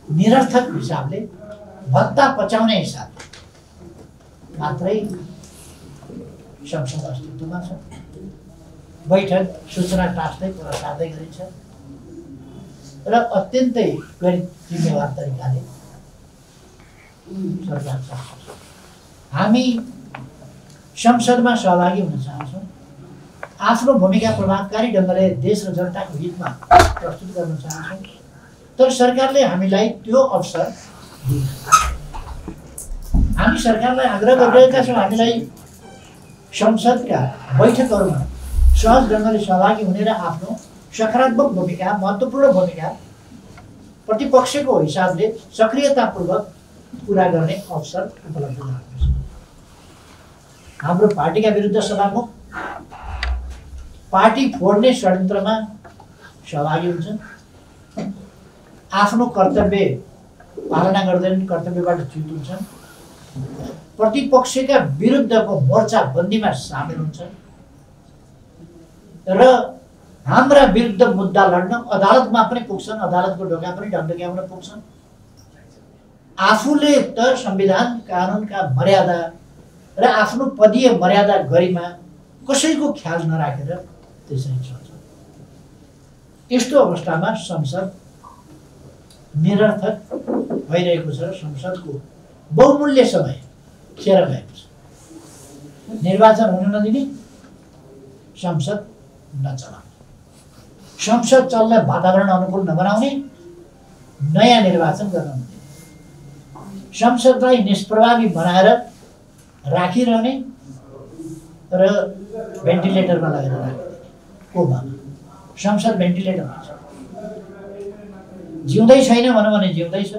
निरर्थक हिसाबले भत्ता पचाउने हिसाबले मात्रै संसद अस्तित्वमा छ। बैठक सूचना टास्दै कुरा सार्दै गरिन्छ, र अत्यन्तै गैर जिम्मेवार तरिकाले सरकार चल्छ। हामी संसदमा सहभागी हुन चाहन्छौँ, आफ्नो भूमिका प्रभावकारी ढङ्गले देश र जनताको हितमा प्रस्तुत गर्न चाहन्छौँ, तर सरकारले हामीलाई त्यो अवसर दिन्छ। हामी सरकारलाई आग्रह गरिरहेका छौँ, हामीलाई संसदका बैठकहरूमा सहज ढङ्गले सहभागी हुने र आफ्नो सकारात्मक भूमिका, महत्त्वपूर्ण भूमिका प्रतिपक्षको हिसाबले सक्रियतापूर्वक पुरा गर्ने अवसर उपलब्ध गराउनुपर्छ। हाम्रो पार्टीका विरुद्ध सभामुख पार्टी फोड्ने षड्यन्त्रमा सहभागी हुन्छन्, आफ्नो कर्तव्य पालना गर्दैनन्, कर्तव्यबाट च्युत हुन्छन्, प्रतिपक्षका विरुद्धको मोर्चाबन्दीमा सामेल हुन्छन्, र हाम्रा विरुद्ध मुद्दा लड्न अदालतमा पनि पुग्छन्, अदालतको ढोका पनि ढकढक्याउन पुग्छन्। आफूले त संविधान कानुनका मर्यादा र आफ्नो पदीय मर्यादा गरिमा कसैको ख्याल नराखेर त्यसरी चल्छ। यस्तो अवस्थामा संसद निरर्थक भइरहेको छ, र संसदको बहुमूल्य समय खेर गएको छ। निर्वाचन हुन नदिने, संसद नचलाउने, संसद चल्न वातावरण अनुकूल नबनाउने, नयाँ निर्वाचन गर्न नदिने, संसदलाई निष्प्रभावी बनाएर राखिरहने र भेन्टिलेटरमा लगेर राखिदिने। कोमामा संसद भेन्टिलेटरमा छ, जिउँदै छैन भनौँ भने जिउँदैछ।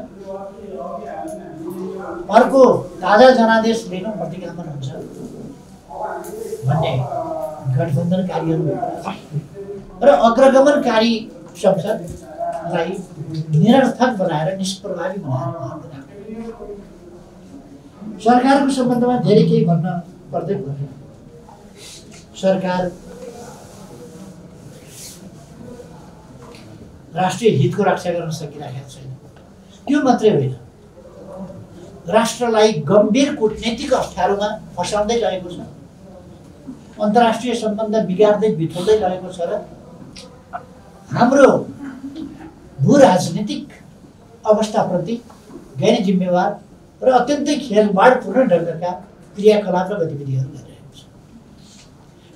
अर्को ताजा जनादेश लिनु प्रतिगमन हुन्छ भन्ने गठबन्धनकारीहरू र अग्रगमनकारी संसदलाई निरर्थक बनाएर, निष्प्रभावी बनाएर सरकारको सम्बन्धमा धेरै केही भन्न पर्दै पर्दैन। सरकार राष्ट्रिय हितको रक्षा गर्न सकिरहेको छैन। त्यो मात्रै होइन, राष्ट्रलाई गम्भीर कूटनीतिक अप्ठ्यारोमा फसाउँदै रहेको छ, अन्तर्राष्ट्रिय सम्बन्ध बिगार्दै बिथोल्दै रहेको छ, र हाम्रो भू राजनीतिक अवस्थाप्रति गैर जिम्मेवार र अत्यन्तै खेलवाडपूर्ण ढङ्गका क्रियाकलाप र गतिविधिहरू गरिरहेको छ।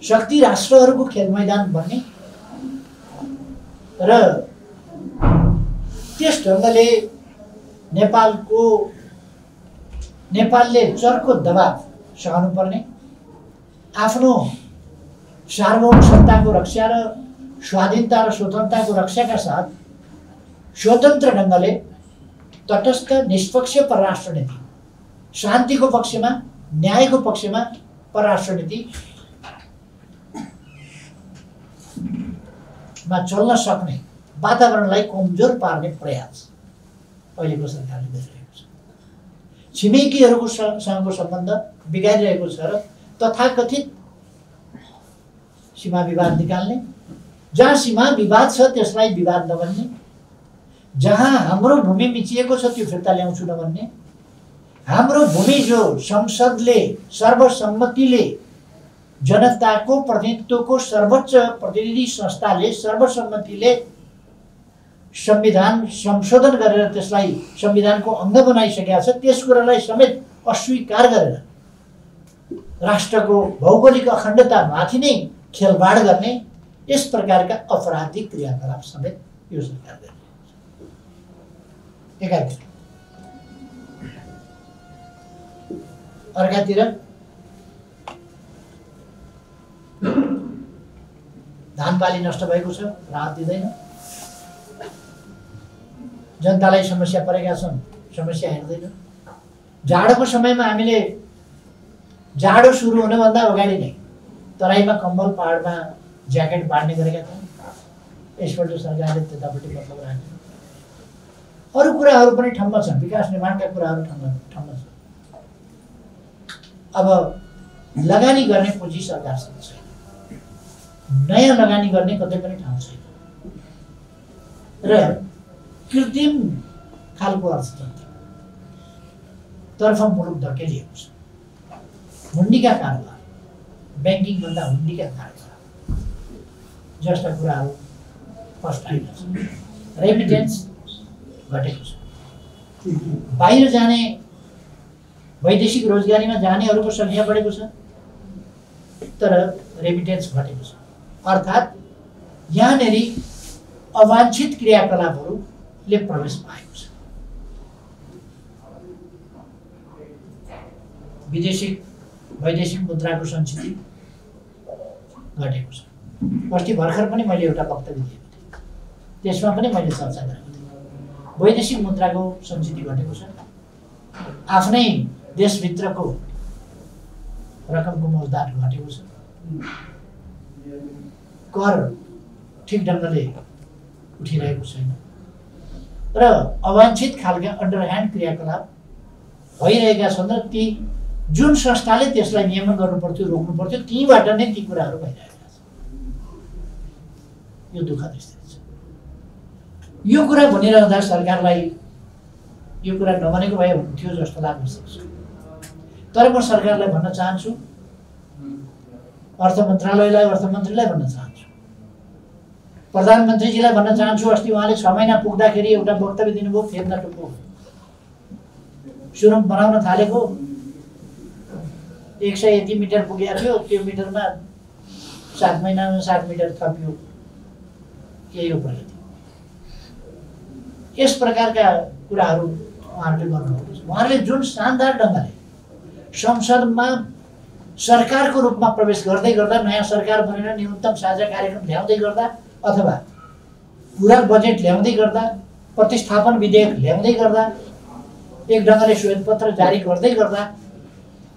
शक्ति राष्ट्रहरूको खेल मैदान बन्ने र त्यस ढङ्गले नेपालले चर्को दबाव सहनुपर्ने, आफ्नो सार्वभौम सत्ताको रक्षा र स्वाधीनता र स्वतन्त्रताको रक्षाका साथ स्वतन्त्र ढङ्गले तटस्थ निष्पक्ष परराष्ट्र नीति, शान्तिको पक्षमा, न्यायको पक्षमा परराष्ट्र नीतिमा चल्न सक्ने वातावरणलाई कमजोर पार्ने प्रयास अहिलेको सरकारले गरिरहेको छ। छिमेकीहरूको सँगको सम्बन्ध बिगारिरहेको छ र तथाकथित सीमा विवाद निकाल्ने, जहाँ सीमा विवाद छ त्यसलाई विवाद नबन्ने, जहाँ हाम्रो भूमि मिचिएको छ त्यो फिर्ता ल्याउँछु नभन्ने, हाम्रो भूमि जो संसदले सर्वसम्मतिले जनताको प्रतिनिधित्वको सर्वोच्च प्रतिनिधि संस्थाले सर्वसम्मतिले संविधान संशोधन गरेर त्यसलाई संविधानको अङ्ग बनाइसकेका छ, त्यस कुरालाई समेत अस्वीकार गरेर राष्ट्रको भौगोलिक अखण्डतामाथि नै खेलवाड गर्ने यस प्रकारका अपराधिक क्रियाकलाप समेत यो सरकार गरिरहेको छ। एकातिर अर्कातिर धान बाली नष्ट भएको छ, राहत दिँदैन। जनतालाई समस्या परेका छन्, समस्या हेर्दैन। जाडोको समयमा हामीले जाडो सुरु हुनुभन्दा अगाडि नै तराईमा कम्बल, पहाडमा ज्याकेट बाँड्ने गरेका थियौँ। यसपल्ट सरकारले त्यतापट्टि मतलब राख्यो। अरू कुराहरू पनि ठम्म छन्, विकास निर्माणका कुराहरू ठम्म छन्। अब लगानी गर्ने पुँजी सरकारसँग छैन, नयाँ लगानी गर्ने कतै पनि ठाउँ छैन र कृत्रिम खालको अर्थतन्त्रतर्फ मुलुक धकेलिएको छ। हुन्डीका कारोबार, ब्याङ्किङभन्दा हुन्डीका कारोबार जस्ता कुराहरू फस्टाएका छन्। रेमिटेन्स घटेको छ। बाहिर जाने वैदेशिक रोजगारीमा जानेहरूको सङ्ख्या बढेको छ तर रेमिटेन्स घटेको छ। अर्थात् यहाँनिर अवांछित क्रियाकलापहरूले प्रवेश पाएको छ। वैदेशिक मुद्राको सञ्चिति घटेको छ। अस्ति भर्खर पनि मैले एउटा वक्तव्य दिएको थिएँ, त्यसमा पनि मैले चर्चा गरेको थिएँ। वैदेशिक मुद्राको सञ्चिति घटेको छ। आफ्नै देशभित्रको रकमको मौजदात घटेको छ। कर ठिक ढङ्गले उठिरहेको छैन र अवांछित खालका अन्डरह्यान्ड क्रियाकलाप भइरहेका छन् र ती जुन संस्थाले त्यसलाई नियमन गर्नु पर्थ्यो, रोक्नु पर्थ्यो, तीबाट नै ती कुराहरू भइरहेका छन्। यो दुःखद स्थिति छ। यो कुरा भनिरहँदा सरकारलाई यो कुरा नभनेको भए हुन्थ्यो जस्तो लाग्न सक्छ। तर म सरकारलाई भन्न चाहन्छु, अर्थ मन्त्रालयलाई, अर्थमन्त्रीलाई भन्न चाहन्छु, प्रधानमन्त्रीजीलाई भन्न चाहन्छु। अस्ति उहाँले 6 महिना पुग्दाखेरि एउटा वक्तव्य दिनुभयो, फेद नटुको सुरुङ बनाउन थालेको 100 यति मिटर पुगेको थियो, त्यो मिटरमा 7 महिनामा 7 मिटर थपियो। यही हो प्रगति। यस प्रकारका कुराहरू उहाँहरूले गर्नुभएको छ। उहाँहरूले जुन शानदार ढङ्गले संसदमा सरकारको रूपमा प्रवेश गर्दै गर्दा, नयाँ सरकार बनेर न्यूनतम साझा कार्यक्रम ल्याउँदै गर्दा अथवा पुरा बजेट ल्याउँदै गर्दा, प्रतिस्थापन विधेयक ल्याउँदै गर्दा, एक ढङ्गले श्वेतपत्र जारी गर्दै गर्दा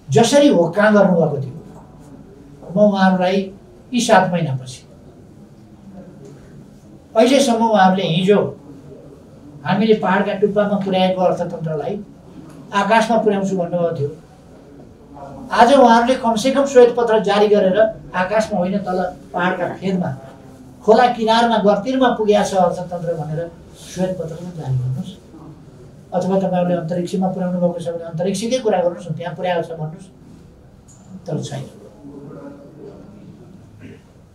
जसरी होक्का गर्नुभएको थियो, म उहाँहरूलाई यी 7 महिनापछि अहिलेसम्म उहाँहरूले हिजो हामीले पहाडका टुप्पामा पुर्याएको अर्थतन्त्रलाई आकाशमा पुर्याउँछु भन्नुभएको थियो। आज उहाँहरूले कमसेकम श्वेतपत्र जारी गरेर आकाशमा होइन, तल पहाडका फेदमा, खोला किनारमा, गर्तिरमा पुगेको छ अर्थतन्त्र भनेर श्वेतपत्र जारी गर्नुहोस्। अथवा तपाईँहरूले अन्तरिक्षमा पुर्याउनु भएको छ भने अन्तरिक्षकै कुरा गर्नुहोस् न, त्यहाँ पुर्याएको छ भन्नुहोस्। तर छैन।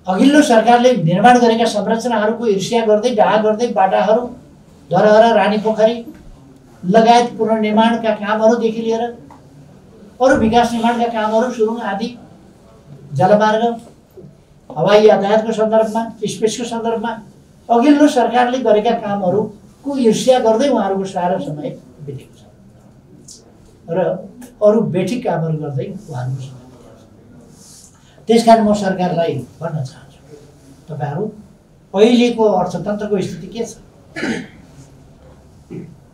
अघिल्लो सरकारले निर्माण गरेका संरचनाहरूको ईर्ष्या गर्दै, डाहा गर्दै बाटाहरू, धरहरा, रानी पोखरी लगायत पुनर्निर्माणका कामहरूदेखि लिएर अरू विकास निर्माणका कामहरू, सुरुङ आदि, जलमार्ग, हवाई यातायातको सन्दर्भमा, स्पेसको सन्दर्भमा अघिल्लो सरकारले गरेका कामहरूको ईर्ष्या गर्दै उहाँहरूको सारा समय बितेको छ र अरू बेठिक कामहरू गर्दै उहाँहरूको समय बितेको छ। त्यसकारण म सरकारलाई भन्न चाहन्छु, तपाईहरू अहिलेको अर्थतन्त्रको स्थिति के छ?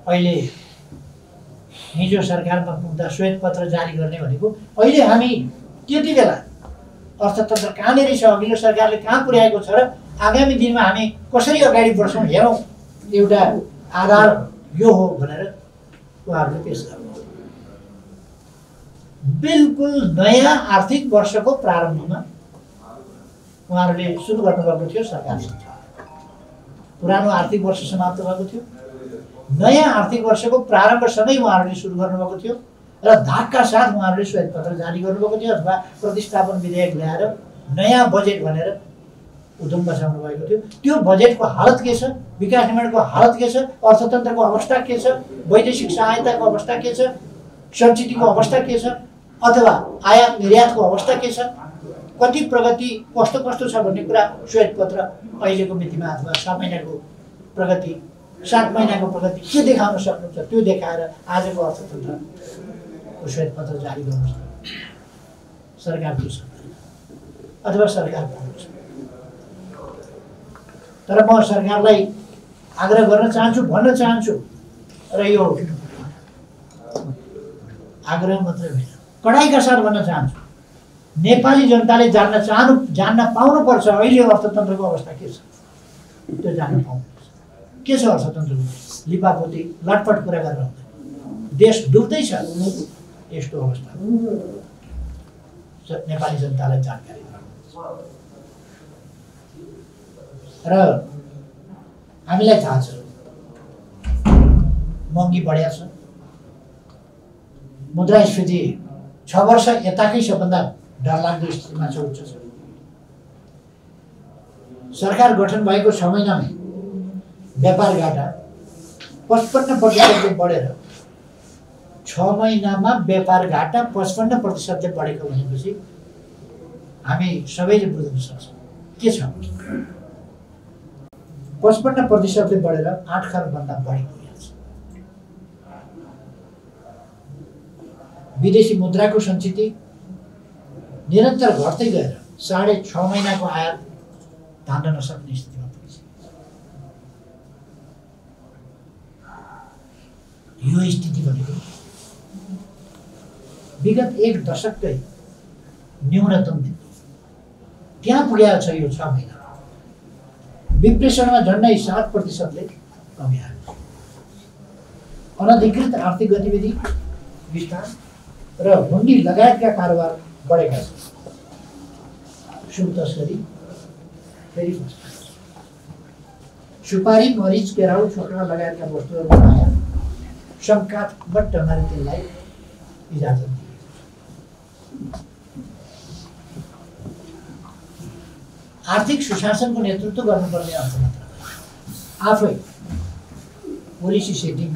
अहिले हिजो सरकारमा पुग्दा श्वेतपत्र जारी गर्ने भनेको अहिले हामी त्यति बेला अर्थतन्त्र कहाँनिर छ, अघिल्लो सरकारले कहाँ पुर्याएको छ र आगामी दिनमा हामी कसरी अगाडि बढ्छौँ हेरौँ, एउटा आधार यो हो भनेर उहाँहरूले पेश गर्नु। बिल्कुल नयाँ आर्थिक वर्षको प्रारम्भमा उहाँहरूले सुरु गर्नुभएको थियो सरकारले। पुरानो आर्थिक वर्ष समाप्त भएको थियो, नयाँ आर्थिक वर्षको प्रारम्भसँगै उहाँहरूले सुरु गर्नुभएको थियो र धाकका साथ उहाँहरूले श्वेतपत्र जारी गर्नुभएको थियो अथवा प्रतिस्थापन विधेयक ल्याएर नयाँ बजेट भनेर उद्यम बसाउनु भएको थियो। त्यो बजेटको हालत के छ, विकास निर्माणको हालत के छ, अर्थतन्त्रको अवस्था के छ, वैदेशिक सहायताको अवस्था के छ, सब्सिडीको अवस्था के छ, अथवा आयात निर्यातको अवस्था के छ, कति प्रगति कस्तो कस्तो छ भन्ने कुरा श्वेतपत्र अहिलेको मितिमा अथवा 6 महिनाको प्रगति 7 महिनाको प्रगति के देखाउन सक्नुहुन्छ त्यो देखाएर आजको अर्थतन्त्रको श्वेतपत्र जारी गर्नुहोस्। सरकार के सक्दैन अथवा सरकार पुग्छ। तर म सरकारलाई आग्रह गर्न चाहन्छु, भन्न चाहन्छु र यो आग्रह मात्रै होइन, कडाइका साथ भन्न चाहन्छु, नेपाली जनताले जान्न पाउनुपर्छ अहिले अर्थतन्त्रको अवस्था के छ, त्यो जान्न पाउनुपर्छ। के छ अर्थतन्त्रको? लिपापोती लटपट कुरा गरेर हुँदैन, देश डुब्दैछ। यस्तो अवस्था नेपाली जनतालाई जानकारी र हामीलाई थाहा छ महँगी बढ्या छ, मुद्रास्फीति 6 वर्ष यताकै सबभन्दा डरलाग्दो स्थितिमा छ, उच्च छ। सरकार गठन भएको 6 महिनामै व्यापार घाटा 55% बढेर 6 महिनामा व्यापार घाटा 55% बढेको भनेपछि हामी सबैले बुझ्न सक्छौँ के छ। 55% बढेर 8 खरबभन्दा बढी पुगेको छ। विदेशी मुद्राको सञ्चित निरन्तर घट्दै गएर 6.5 महिनाको आयात धान्न नसक्ने स्थितिमा पुगेछ। यो स्थिति भनेको विगत 1 दशककै न्यूनतम बिन्दु त्यहाँ पुगेको छ। यो 6 महिना विप्रेषणमा झन्डै 7% कमी आएको छ। अनधिकृत आर्थिक गतिविधि विस्तार र हुन्डी लगायतका कारोबार बढेका छन्। सुन तस्करी फेरि सुपारी, मरिच, केराउ, छोक्रा लगायतका वस्तुहरूको आयात शङ्कास्पद ढङ्गले त्यसलाई इजाजत दिएको छ। आर्थिक सुशासनको नेतृत्व गर्नुपर्ने अर्थ मन्त्रालय आफै पोलिसी सेटिङ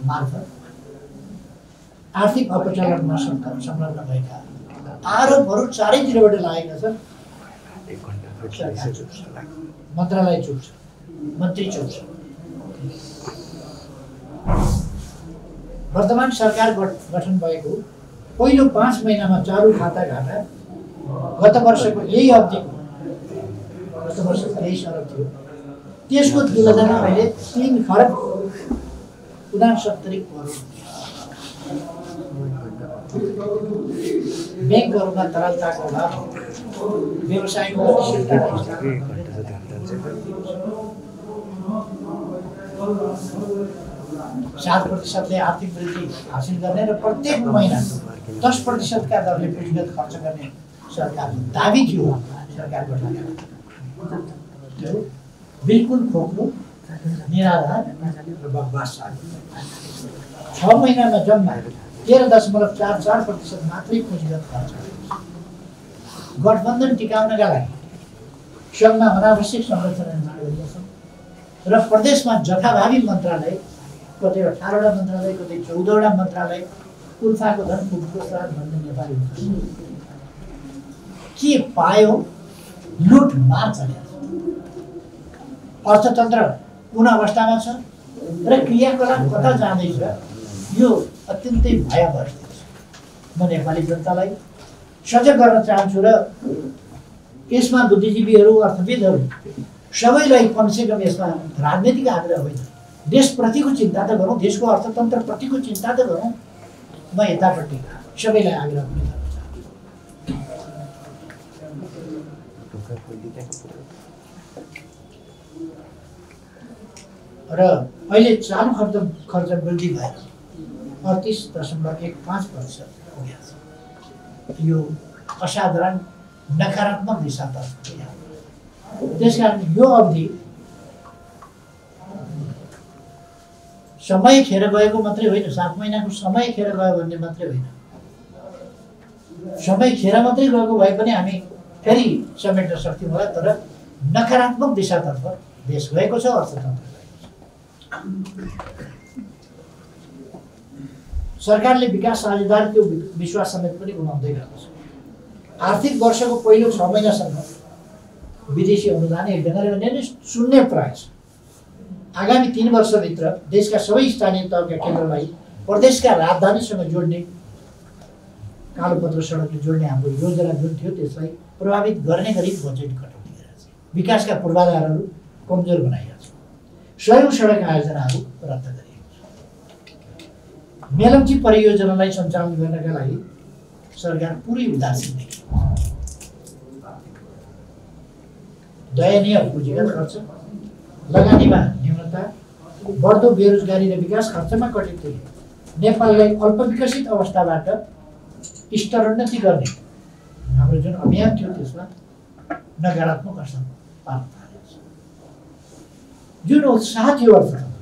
मार्फत आर्थिक अपचालनमा संलग्न भएका आरोपहरू चारैतिरबाट लागेका छन्। मन्त्रालय चुप छ, मन्त्री चुप छ। वर्तमान सरकार गठन भएको पहिलो 5 महिनामा चालु खाता घाटा गत वर्षको यही अवधिको गत वर्ष 23 अरब थियो, त्यसको तुलनामा अहिले 3 खरब 69 करोड। ब्याङ्कहरूमा तरलताको अभाव, व्यवसायको गतिशीलता 7% आर्थिक वृद्धि हासिल गर्ने र प्रत्येक महिना 10% का दरले पुँजीगत खर्च गर्ने सरकारको दाबी थियो। सरकार गठन त्यो बिल्कुल खोक्लो, निराधार र बकवास छ। 6 महिनामा जम्मा 13.44% मात्रै पुँजीगत खर्च। गठबन्धन टिकाउनका लागि सङ्घमा अनावश्यक संरचना निर्माण गरिएको छ र प्रदेशमा जथाभावी मन्त्रालय, कतै 18वटा मन्त्रालय, कतै 14वटा मन्त्रालय, कुल्फाको धन फुटको श्राद्ध भन्ने नेपाली के पायो, लुटमार चलेको छ। अर्थतन्त्र कुन अवस्थामा छ र क्रियाकलाप कता जाँदैछ, यो अत्यन्तै भयावह स्थिति छ। म नेपाली जनतालाई सजग गर्न चाहन्छु र यसमा बुद्धिजीवीहरू अर्थविदहरू सबैलाई कमसेकम यसमा राजनीतिक आग्रह होइन, देशप्रतिको चिन्ता त गरौँ, देशको अर्थतन्त्रप्रतिको चिन्ता त गरौँ। म यतापट्टि सबैलाई आग्रह पनि गर्न चाहन्छु। र अहिले चालु खर्च वृद्धि भएर 38.15% पुगेको छ। यो असाधारण नकारात्मक दिशातर्फ गयो। त्यसकारण यो अवधि समय खेर गएको मात्रै होइन, 7 महिनाको समय खेर गयो भन्ने मात्रै होइन। समय खेर मात्रै गएको भए पनि हामी फेरि समेट्न सक्थ्यौँ होला, तर नकारात्मक दिशातर्फ देश गएको छ, अर्थतन्त्र गएको छ। सरकारले विकास साझेदार त्यो विश्वास समेत पनि गुमाउँदै गएको छ। आर्थिक वर्षको पहिलो 6 महिनासम्म विदेशी अनुदान एक ढङ्गले भने नै शून्य प्राय छ। आगामी 3 वर्षभित्र देशका सबै स्थानीय तहका केन्द्रलाई प्रदेशका राजधानीसँग जोड्ने कालोपत्र सडकले जोड्ने हाम्रो योजना जुन थियो त्यसलाई प्रभावित गर्ने गरी बजेट कटौती गरेको छ। विकासका पूर्वाधारहरू कमजोर बनाइएको छ। 100औं सडक आयोजनाहरू रद्द गरिएको छ। मेलम्ची परियोजनालाई सञ्चालन गर्नका लागि सरकार पुरै उदासीन देखियो। दयनीय पुँजीगत खर्च, लगानीमा न्यूनता, बढ्दो बेरोजगारी र विकास खर्चमा कटौती नेपाललाई अल्पविकसित अवस्थाबाट स्तरोन्नति गर्ने हाम्रो जुन अभियान थियो त्यसमा नकारात्मक असर पार्न थालेको छ। जुन उत्साह थियो अर्थतन्त्रमा,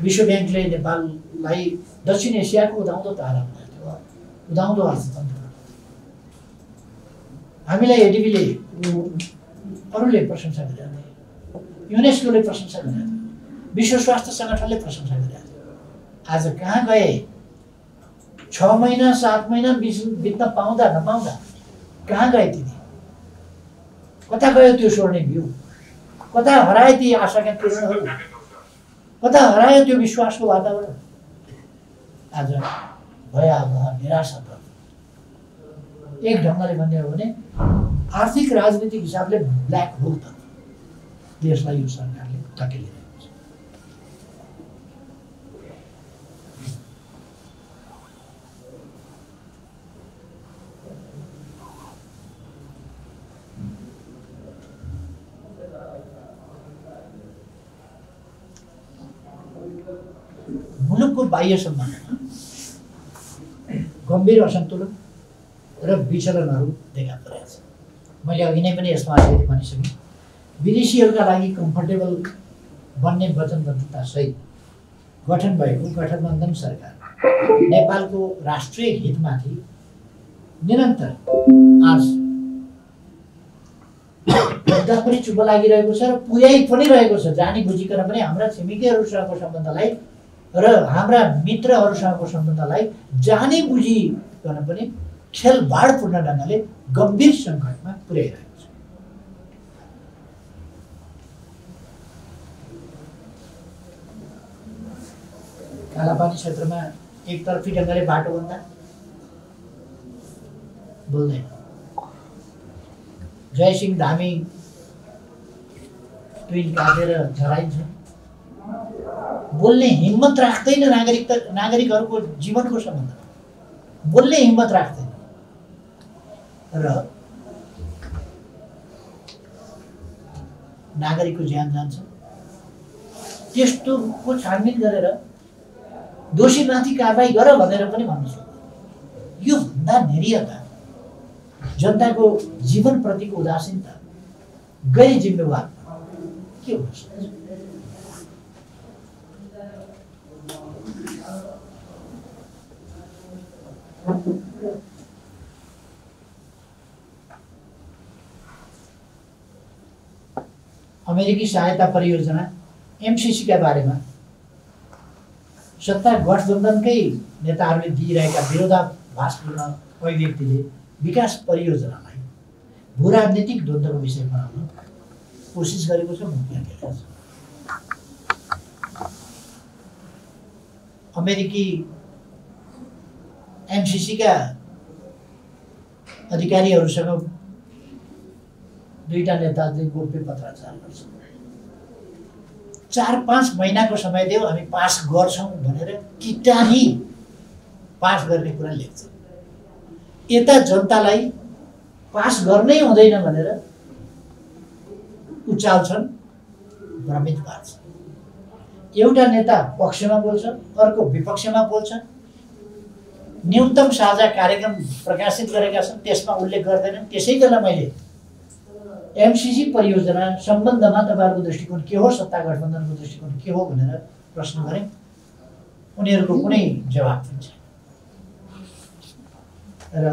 विश्व ब्याङ्कले नेपाललाई दक्षिण एसियाको उदाउँदो तारा बनाएको थियो, उदाउँदो अर्थतन्त्र। हामीलाई एडिबीले अरूले प्रशंसा गरेका थिए, युनेस्कोले प्रशंसा गरेका थियो, विश्व स्वास्थ्य सङ्गठनले प्रशंसा गरेका थियो। आज कहाँ गए? 6 महिना 7 महिना बित्न पाउँदा नपाउँदा कहाँ गए तिनी? कता गयो त्यो स्वर्णिम युग? कता हराए ती आशाका किरणहरू? कता हरायो त्यो विश्वासको वातावरण? आज भयावह निराशा त एक ढङ्गले भन्ने हो भने आर्थिक राजनीतिक हिसाबले ब्ल्याक होल त देशलाई यो सरकारले धकेलिरहेको छ। मुलुकको बाह्य सम्बन्धमा गम्भीर असन्तुलन र विचलनहरू देखा परेको छ। मैले अघि नै पनि यसमा अलिकति भनिसकेँ। विदेशीहरूका लागि कम्फर्टेबल बन्ने वचनबद्धता सहित गठन भएको गठबन्धन सरकार नेपालको राष्ट्रिय हितमाथि निरन्तर आज मुद्दा पनि चुप लागिरहेको छ र पुर्याइ पनि रहेको छ। जानी बुझिकन पनि हाम्रा छिमेकीहरूसँगको सम्बन्धलाई र हाम्रा मित्रहरूसँगको सम्बन्धलाई जानी बुझिकन पनि खेलबाडपूर्ण ढङ्गले गम्भीर सङ्कटमा पुर्याइरहेको छ। कालापानी क्षेत्रमा एकतर्फी ढङ्गले बाटो भन्दा बोल्दैन। जयसिंह धामी ट्विन काटेर झराइन्छ। बोल्ने हिम्मत राख्दैन नागरिकहरूको जीवनको सम्बन्धमा, बोल्ने हिम्मत राख्दैन। र नागरिकको ज्यान जान्छ। त्यस्तोको छानबिन गरेर दोषीमाथि कारबाही गर भनेर पनि भन्नु सक्दैन। यो भन्दा निरीहता, जनताको जीवनप्रतिको उदासीनता, गैर जिम्मेवार के हुन सक्छ? अमेरिकी सहायता परियोजना एमसीसीका बारेमा सत्ता गठबन्धनकै नेताहरूले दिइरहेका विरोधाभासपूर्ण अभिव्यक्तिले विकास परियोजनालाई भू राजनीतिक द्वन्द्वको विषय बनाउन कोसिस गरेको छ, मुख्य गरेको छ। अमेरिकी एमसिसीका अधिकारीहरूसँग दुईटा नेताले गोप्य पत्राचार गर्छन्। 4-5 महिनाको समय देऊ हामी पास गर्छौँ भनेर किटानी पास गर्ने कुरा लेख्छन्। यता जनतालाई पास गर्नै हुँदैन भनेर उचाल्छन्, भ्रमित पार्छन्। एउटा नेता पक्षमा बोल्छ, अर्को विपक्षमा बोल्छ। न्यूनतम साझा कार्यक्रम प्रकाशित गरेका छन्, त्यसमा उल्लेख गर्दैनन्। त्यसै बेला मैले एमसिसी परियोजना सम्बन्धमा तपाईँहरूको दृष्टिकोण के हो, सत्ता गठबन्धनको दृष्टिकोण के हो भनेर प्रश्न गरेँ। उनीहरूको कुनै जवाब पनि छैन र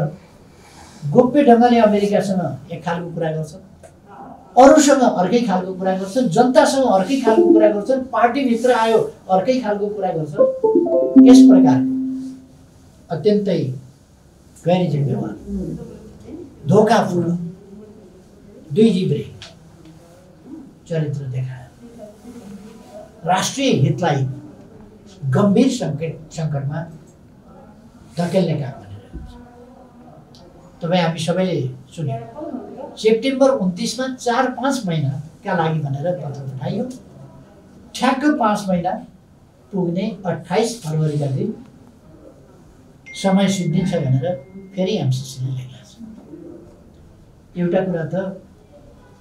गोप्य ढङ्गले अमेरिकासँग एक खालको कुरा गर्छन्, अरूसँग अर्कै खालको कुरा गर्छन्, जनतासँग अर्कै खालको कुरा गर्छन्, पार्टीभित्र आयो अर्कै खालको कुरा गर्छन्। यस प्रकारको अत्यन्तै गैर जिम्मेवार, धोकापूर्ण, दुई जिब्रे चरित्र देखायो। राष्ट्रिय हितलाई गम्भीर सङ्कटमा धकेल्ने काम गरिरहेको छ। तपाईँ हामी सबैले सुन्यौँ, सेप्टेम्बर 29मा 4-5 महिनाका लागि भनेर पत्र पठाइयो। ठ्याक्क 5 महिना पुग्ने 28 फरवरीका दिन समय सिद्धिन्छ भनेर फेरि एमसिसीले लेखेको छ। एउटा कुरा त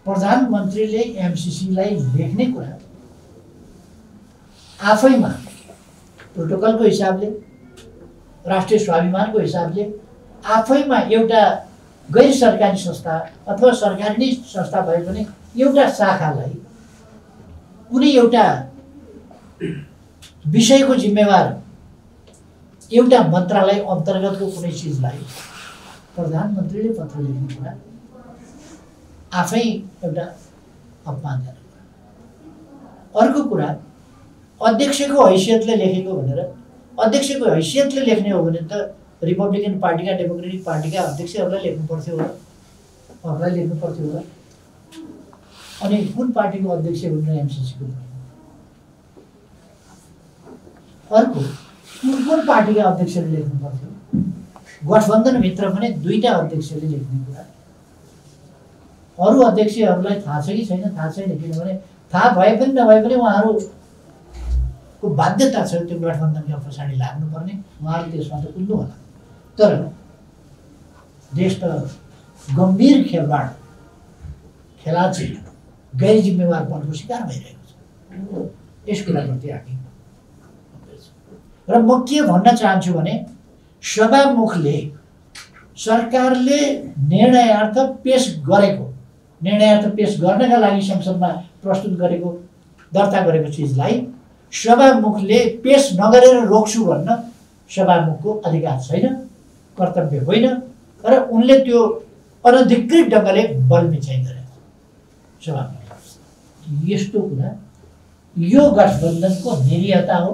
प्रधानमन्त्रीले एमसिसीलाई लेख्ने कुरा आफैमा प्रोटोकलको हिसाबले, राष्ट्रिय स्वाभिमानको हिसाबले आफैमा एउटा गैर सरकारी संस्था अथवा सरकारी नै संस्था भए पनि एउटा शाखालाई, कुनै एउटा विषयको जिम्मेवार एउटा मन्त्रालय अन्तर्गतको कुनै चिजलाई प्रधानमन्त्रीले पत्र लेख्ने कुरा आफै एउटा अपमानजनक कुरा। अर्को कुरा, अध्यक्षको हैसियतले लेखेको भनेर, अध्यक्षको हैसियतले लेख्ने हो भने त रिपब्लिकन पार्टीका, डेमोक्रेटिक पार्टीका अध्यक्षहरूलाई लेख्नु पर्थ्यो होला, अरूलाई लेख्नु पर्थ्यो होला। अनि कुन पार्टीको अध्यक्ष हुनु एमसिसीको? अर्को, कुन पार्टीका अध्यक्षले लेख्नु पर्थ्यो? गठबन्धनभित्र पनि 2टा अध्यक्षले लेख्ने कुरा। अरू अध्यक्षहरूलाई थाहा छ कि छैन थाहा छैन, किनभने थाहा भए पनि नभए पनि उहाँहरूको बाध्यता छ त्यो गठबन्धनका पछाडि लाग्नुपर्ने, उहाँहरू त्यसमा त कुल्नु होला। तर देश त गम्भीर खेलाची गैर जिम्मेवारपनको शिकार भइरहेको छ। यस कुराप्रति हामी र म के भन्न चाहन्छु भने सभामुखले सरकारले निर्णयार्थ पेश गर्नका लागि संसदमा प्रस्तुत गरेको, दर्ता गरेको चिजलाई सभामुखले पेश नगरेर रोक्छु भन्न सभामुखको अधिकार छैन, कर्तव्य होइन। र उनले त्यो अनधिकृत ढङ्गले बलमिचाइ गरे सभामुखले। यस्तो कुरा यो गठबन्धनको निरीहता हो,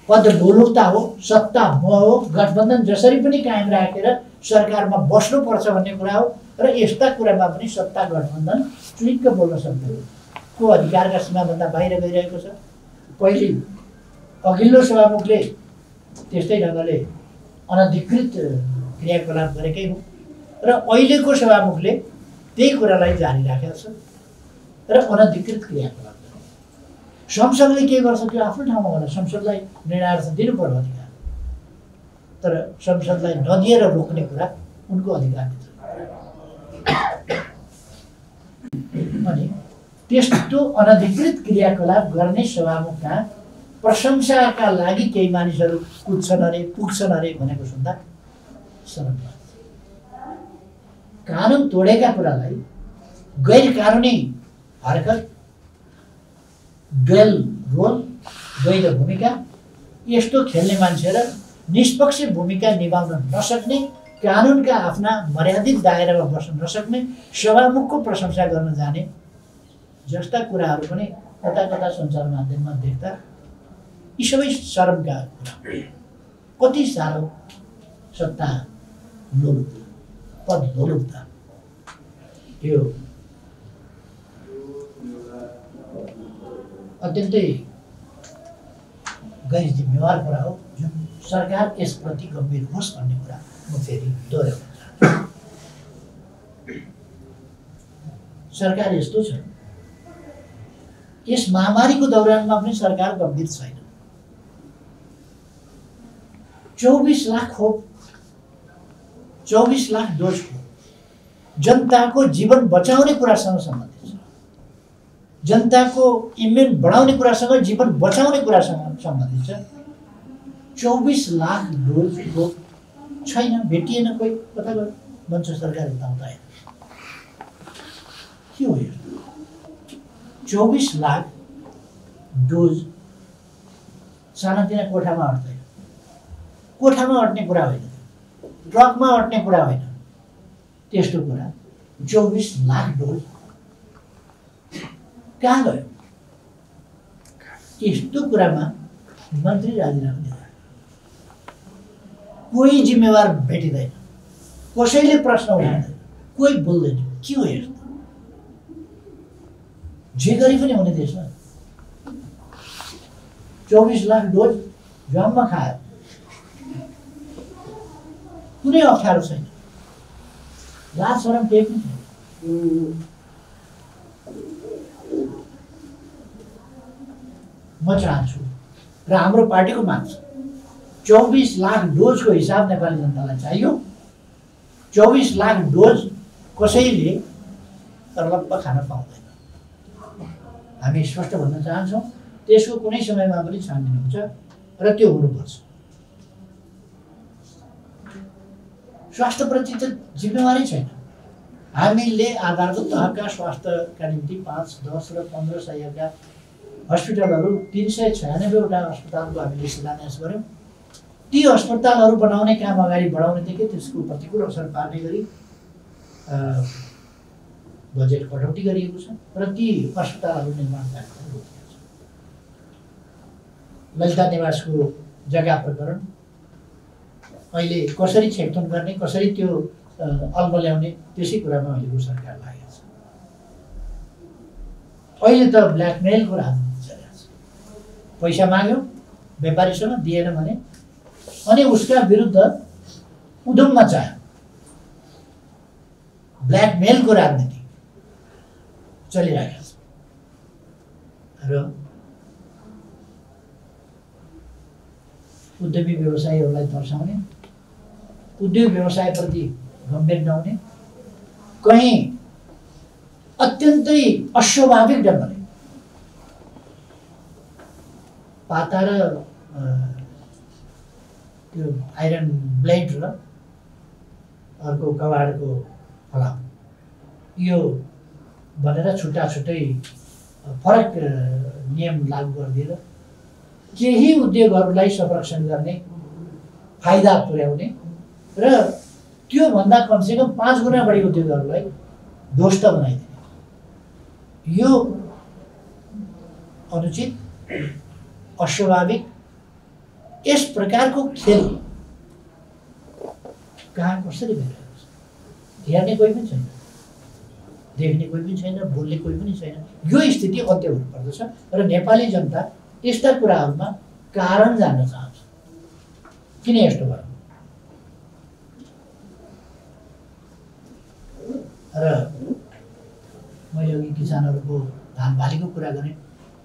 पदलोलुपता हो, सत्ता मोह हो। गठबन्धन जसरी पनि कायम राखेर सरकारमा बस्नुपर्छ भन्ने कुरा हो र यस्ता कुरामा पनि सत्ता गठबन्धन चुइक्क बोल्न सक्दैन। को अधिकारका सीमाभन्दा बाहिर गइरहेको छ। पहिले अघिल्लो सभामुखले त्यस्तै ढङ्गले अनधिकृत क्रियाकलाप गरेकै हो र अहिलेको सभामुखले त्यही कुरालाई जारी राखेको छ र अनधिकृत क्रियाकलाप। संसदले के गर्छ त्यो आफ्नो ठाउँमा होला, संसदलाई निर्णयार्थ दिनु पर्यो अधिकार, तर संसदलाई नदिएर रोक्ने कुरा उनको अधिकारभित्र। अनि त्यस्तो अनधिकृत क्रियाकलाप गर्ने सभामुखका प्रशंसाका लागि केही मानिसहरू कुद्छन् अरे पुग्छन् अरे भनेको सुन्दा शरम लाग्छ। कानुन तोडेका कुरालाई गैर कानुनी हरकत, डुअल रोल, द्वैध भूमिका यस्तो खेल्ने मान्छे र निष्पक्ष भूमिका निभाउन नसक्ने, कानुनका आफ्ना मर्यादित दायरामा बस्न नसक्ने सभामुखको प्रशंसा गर्न जाने जस्ता कुराहरू पनि कता कता सञ्चार माध्यममा देख्दा यी सबै शरमका कुरा। कति साह्रो सत्ता लोलुपता, पद लोलुपता, यो अत्यन्तै गैर जिम्मेवार कुरा हो जुन सरकार यसप्रति गम्भीर होस् भन्ने कुरा म फेरि दोहोऱ्याउन चाहन्छु। सरकार यस्तो छ, यस महामारीको दौरानमा पनि सरकार गम्भीर छैन। 24 लाख खोप, 24 लाख डोज खोप जनताको जीवन बचाउने कुरासँग सम्बन्धित छ। जनताको इम्युन बढाउने कुरासँग, जीवन बचाउने कुरासँग सम्बन्धित छ। 24 लाख डोज खोप छैन, भेटिएन, कोही कता गयो भन्छ सरकार यताउता हेर्छ। के हो यो? 24 लाख डोज सानातिना कोठामा अट्दैन, कोठामा अट्ने कुरा होइन, ट्रकमा अट्ने कुरा होइन, त्यस्तो कुरा 24 लाख डोज कहाँ गयो? यस्तो कुरामा मन्त्री राजीनामा दिँदा कोही जिम्मेवार भेटिँदैन, कसैले प्रश्न उठाउँदैन, कोही बोल्दैन। के हो यस्तो? जे गरी पनि हुने देशमा 24 लाख डोज जम्मा खायो, कुनै अप्ठ्यारो छैन, लाज शरम केही पनि छैन। म चाहन्छु र हाम्रो पार्टीको माग छ, 24 लाख डोजको हिसाब नेपाली जनतालाई चाहियो। 24 लाख डोज कसैले तर्लप्प खान पाउँदैन। हामी स्पष्ट भन्न चाहन्छौँ, त्यसको कुनै समयमा पनि छानबिन हुन्छ र त्यो हुनुपर्छ। स्वास्थ्यप्रति त जिम्मेवारी छैन। हामीले आधारभूत तहका स्वास्थ्यका निम्ति 5, 10 र 15 सयका हस्पिटलहरू 396वटा अस्पतालको हामीले शिलान्यास गऱ्यौँ। ती अस्पतालहरू बनाउने काम अगाडि बढाउनेदेखि त्यसको प्रतिकूल असर पार्ने गरी बजेट कटौती गरिएको छ र ती अस्पतालहरू निर्माण कार्यक्रम रोकिएको छ। ललिता निवासको जग्गा प्रकरण अहिले कसरी छेकथुन गर्ने, कसरी त्यो अल्बल्याउने, त्यसै कुरामा अहिलेको सरकार लागेको छ। अहिले त ब्ल्याकमेलको राजनीति चलेको छ। पैसा माग्यो व्यापारीसँग, दिएन भने अनि उसका विरुद्ध उद्यम मचायो। ब्ल्याकमेलको राजनीति चलिरहेको छ र उद्यमी व्यवसायीहरूलाई तर्साउने, उद्योग व्यवसायप्रति गम्भीर नहुने, कहीँ अत्यन्तै अस्वाभाविक ढङ्गले पाता र त्यो आइरन ब्लेड र अर्को कबाडको फलाम यो भनेर छुट्टा छुट्टै फरक नियम लागू गरिदिएर केही उद्योगहरूलाई संरक्षण गर्ने, फाइदा पुर्याउने र त्योभन्दा कमसेकम 5 गुणा बढी उद्योगहरूलाई ध्वस्त बनाइदिने, यो अनुचित, अस्वाभाविक, यस प्रकारको खेल कहाँ कसरी भइरहेको छ? हेर्ने कोही पनि छैन, देख्ने कोही पनि छैन, बोल्ने कोही पनि छैन। यो स्थिति अन्त्य हुनुपर्दछ र नेपाली जनता यस्ता कुराहरूमा कारण जान्न चाहन्छ। किन यस्तो भयो? र मैले अघि किसानहरूको धान बालीको कुरा गरेँ।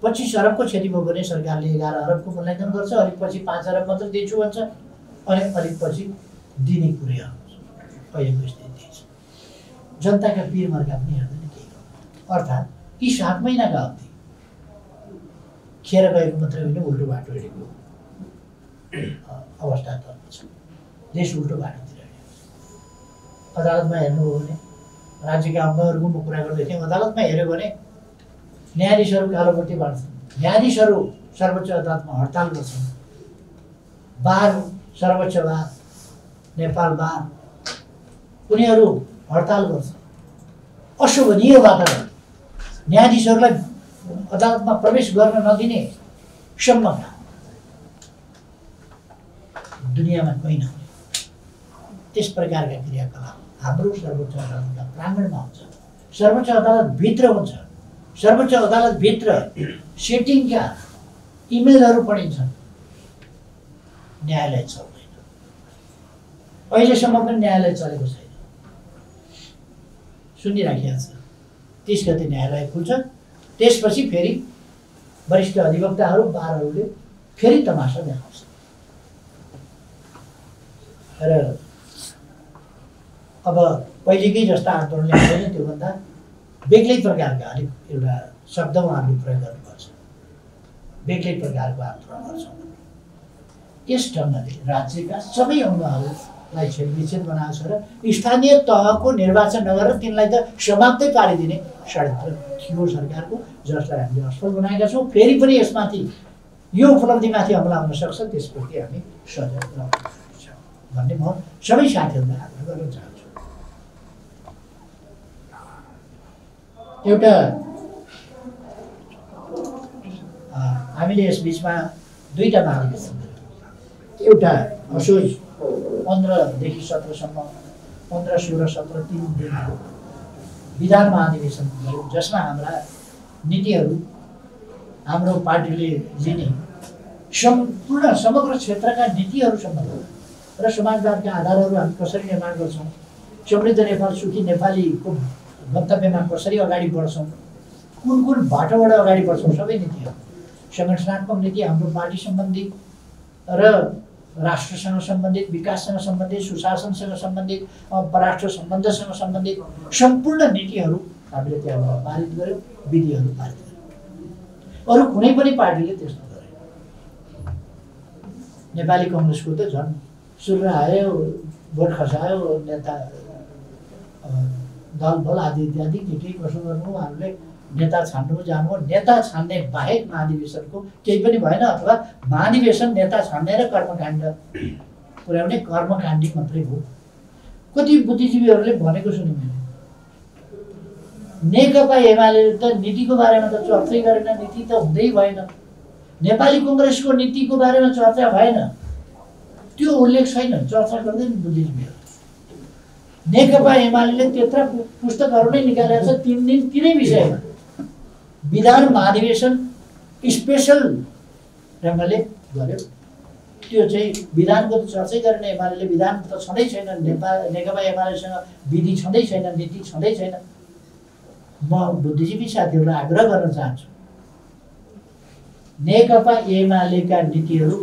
25 अरबको क्षति भयो भने सरकारले 11 अरबको मूल्याङ्कन गर्छ, अलिक पछि 5 अरब मात्र दिन्छु भन्छ, अनि अलिक पछि दिने कुरै आउँछ। अहिलेको स्थिति छ, जनताका पीर मर्का पनि हेर्दैन केही गर्दैन। अर्थात् यी 7 महिनाका अवधि खेर गएको मात्रै होइन, उल्टो बाटो हिँडेको अवस्था त छ। देश उल्टो बाटोतिर हिँडेको छ। अदालतमा हेर्नुभयो भने, राज्यका अङ्गहरूको म कुरा गर्दै थिएँ, अदालतमा हेऱ्यो भने न्यायाधीशहरू कालोपट्टि बाँड्छन्, न्यायाधीशहरू सर्वोच्च अदालतमा हडताल गर्छन्, बार, सर्वोच्च बार, नेपाल बार, उनीहरू हडताल गर्छन्। अशोभनीय वातावरण, न्यायाधीशहरूलाई अदालतमा प्रवेश गर्न नदिने सम्मका दुनियाँमा कहीँ नहुने त्यस प्रकारका क्रियाकलाप हाम्रो सर्वोच्च अदालतका प्राङ्गणमा हुन्छ। सर्वोच्च अदालतभित्र हुन्छ। सर्वोच्च अदालतभित्र सेटिङका इमेलहरू पढिन्छन्, न्यायालय चल्दैन। अहिलेसम्म पनि न्यायालय चलेको छैन। सुनिराखेको छ 30 गते न्यायालय खुल्छ, त्यसपछि फेरि वरिष्ठ अधिवक्ताहरू बारहरूले फेरि तमासा देखाउँछ। र अब पहिलेकै जस्ता आन्दोलन हुँदैन, त्योभन्दा बेग्लै प्रकारका अलिक एउटा शब्द उहाँहरूले प्रयोग गर्नुपर्छ, बेग्लै प्रकारको आन्दोलन गर्छौँ। यस ढङ्गले राज्यका सबै अङ्गहरूलाई छेडविच्छेद बनाएको छ र स्थानीय तहको निर्वाचन नगरेर तिनलाई त समाप्तै पारिदिने षड्यन्त्र थियो सरकारको, जसलाई हामीले असफल बनाएका छौँ। फेरि पनि यसमाथि यो उपलब्धिमाथि हमला हुन सक्छ, त्यसप्रति हामी सजग रहनुपर्छ भन्ने म सबै साथीहरूलाई आग्रह गर्न चाहन्छु। एउटा हामीले यस बिचमा दुईटा महाधिवेशन गर्यौँ। एउटा असोज 15देखि 17सम्म 15, 16, 17 3 दिन विधान महाधिवेशन गर्यौँ, जसमा हाम्रा नीतिहरू हाम्रो पार्टीले लिने सम्पूर्ण समग्र क्षेत्रका नीतिहरूसम्म र समाजवादका आधारहरू हामी कसरी निर्माण गर्छौँ, समृद्ध नेपाल सुखी नेपालीको गन्तव्यमा कसरी अगाडि बढ्छौँ, कुन कुन बाटोबाट अगाडि बढ्छौँ, सबै नीतिहरू, सङ्गठनात्मक नीति, हाम्रो पार्टी सम्बन्धी र राष्ट्रसँग सम्बन्धित, विकाससँग सम्बन्धित, सुशासनसँग सम्बन्धित, परराष्ट्र सम्बन्धसँग सम्बन्धित सम्पूर्ण नीतिहरू हामीले त्यहाँबाट पारित गर्यौँ, विधिहरू पारित गर्यौँ। अरू कुनै पनि पार्टीले त्यस्तो गरेन। नेपाली कङ्ग्रेसको त झन् सुरु आयो, भोट खसायो, नेता दल बल आदि इत्यादि के के कसो गर्नु, उहाँहरूले नेता छान्नु जानु, नेता छान्ने बाहेक महाधिवेशनको केही पनि भएन, अथवा महाधिवेशन नेता छान्ने र कर्मकाण्ड पुर्याउने कर्मकाण्डी मात्रै हो। कति बुद्धिजीवीहरूले भनेको सुने मैले, नेकपा एमाले त नीतिको बारेमा त चर्चै गरेन, नीति त हुँदै भएन, नेपाली कङ्ग्रेसको नीतिको बारेमा चर्चा भएन, त्यो उल्लेख छैन, चर्चा गर्दैन बुद्धिजीवीहरू। नेकपा एमाले त्यत्रा पुस्तकहरू नै निकालेको छ 3 दिन 3 विषयमा। विधान महाधिवेशन स्पेसल ढङ्गले गर्यो, त्यो चाहिँ विधानको त चर्चै गरेन एमाले, विधान त छँदै छैन, नेकपा एमालेसँग विधि छँदै छैन, नीति छँदै छैन। म बुद्धिजीवी साथीहरूलाई आग्रह गर्न चाहन्छु, नेकपा एमालेका नीतिहरू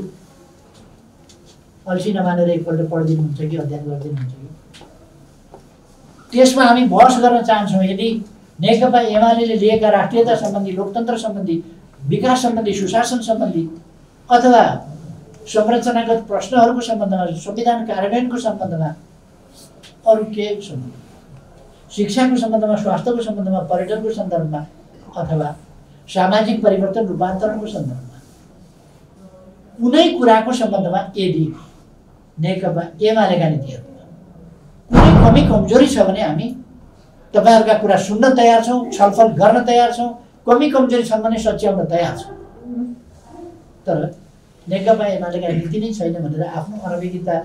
अल्छी नमानेर एकपल्ट पढिदिनुहुन्छ कि अध्ययन गरिदिनुहुन्छ कि त्यसमा हामी बहस गर्न चाहन्छौँ। यदि नेकपा एमाले लिएका राष्ट्रियता सम्बन्धी, लोकतन्त्र सम्बन्धी, विकास सम्बन्धी, सुशासन सम्बन्धी अथवा संरचनागत प्रश्नहरूको सम्बन्धमा, संविधान कार्यान्वयनको सम्बन्धमा, अरू के सम्बन्ध, शिक्षाको सम्बन्धमा, स्वास्थ्यको सम्बन्धमा, पर्यटनको सन्दर्भमा अथवा सामाजिक परिवर्तन रूपान्तरणको सन्दर्भमा कुनै कुराको सम्बन्धमा यदि नेकपा एमालेका नीतिहरूमा कुनै कमी कमजोरी छ भने हामी तपाईँहरूका कुरा सुन्न तयार छौँ, छलफल गर्न तयार छौँ, कमी कमजोरी छन् भने सच्याउन तयार छौँ। तर नेकपा एमालेका नीति नै छैन भनेर आफ्नो अनभिज्ञता,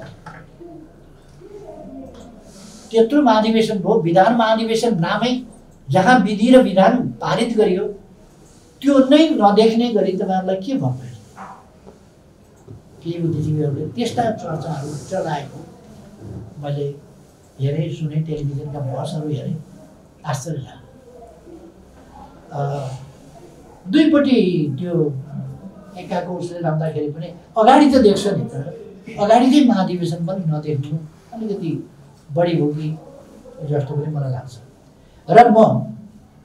त्यत्रो महाधिवेशन भयो, विधान महाधिवेशन नामै जहाँ विधि र विधान पारित गरियो त्यो नै नदेख्ने गरी तपाईँहरूलाई के भन्नु? केही बुद्धिजीवीहरूले त्यस्ता चर्चाहरू चलाएको मैले हेरेँ, सुने, टेलिभिजनका बहसहरू हेरेँ, आश्चर्य लाग्यो। दुईपट्टि त्यो एकाको उसले राख्दाखेरि पनि अगाडि त देख्छ नि, तर अगाडि चाहिँ महाधिवेशन पनि नदेख्नु अलिकति बढी हो कि जस्तो पनि मलाई लाग्छ। र म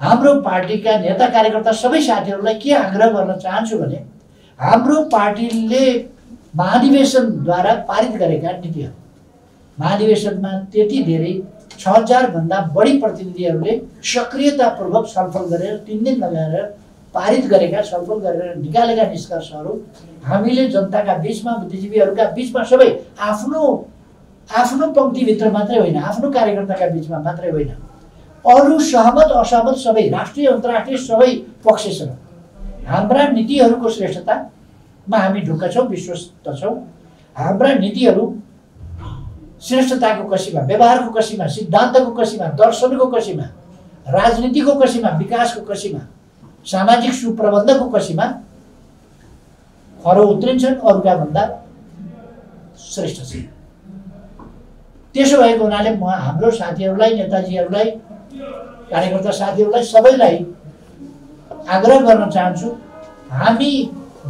हाम्रो पार्टीका नेता कार्यकर्ता सबै साथीहरूलाई के आग्रह गर्न चाहन्छु भने, हाम्रो पार्टीले महाधिवेशनद्वारा पारित गरेका नीतिहरू, महाधिवेशनमा त्यति धेरै 6000 भन्दा बढी प्रतिनिधिहरूले सक्रियतापूर्वक छलफल गरेर 3 दिन लगाएर पारित गरेका, छलफल गरेर निकालेका निष्कर्षहरू हामीले जनताका बीचमा, बुद्धिजीवीहरूका बीचमा, सबै आफ्नो पङ्क्तिभित्र मात्रै होइन, आफ्नो कार्यकर्ताका बीचमा मात्रै होइन, अरू सहमत असहमत सबै राष्ट्रिय अन्तर्राष्ट्रिय सबै पक्षसँग हाम्रा नीतिहरूको श्रेष्ठतामा हामी ढुक्क छौँ, विश्वस्त छौँ। हाम्रा नीतिहरू श्रेष्ठताको कसीमा, व्यवहारको कसीमा, सिद्धान्तको कसीमा, दर्शनको कसीमा, राजनीतिको कसीमा, विकासको कसीमा, सामाजिक सुप्रबन्धको कसीमा खरो उत्रिन्छन्, अरूका भन्दा श्रेष्ठ छ। त्यसो भएको हुनाले म हाम्रो साथीहरूलाई, नेताजीहरूलाई, कार्यकर्ता साथीहरूलाई सबैलाई आग्रह गर्न चाहन्छु, हामी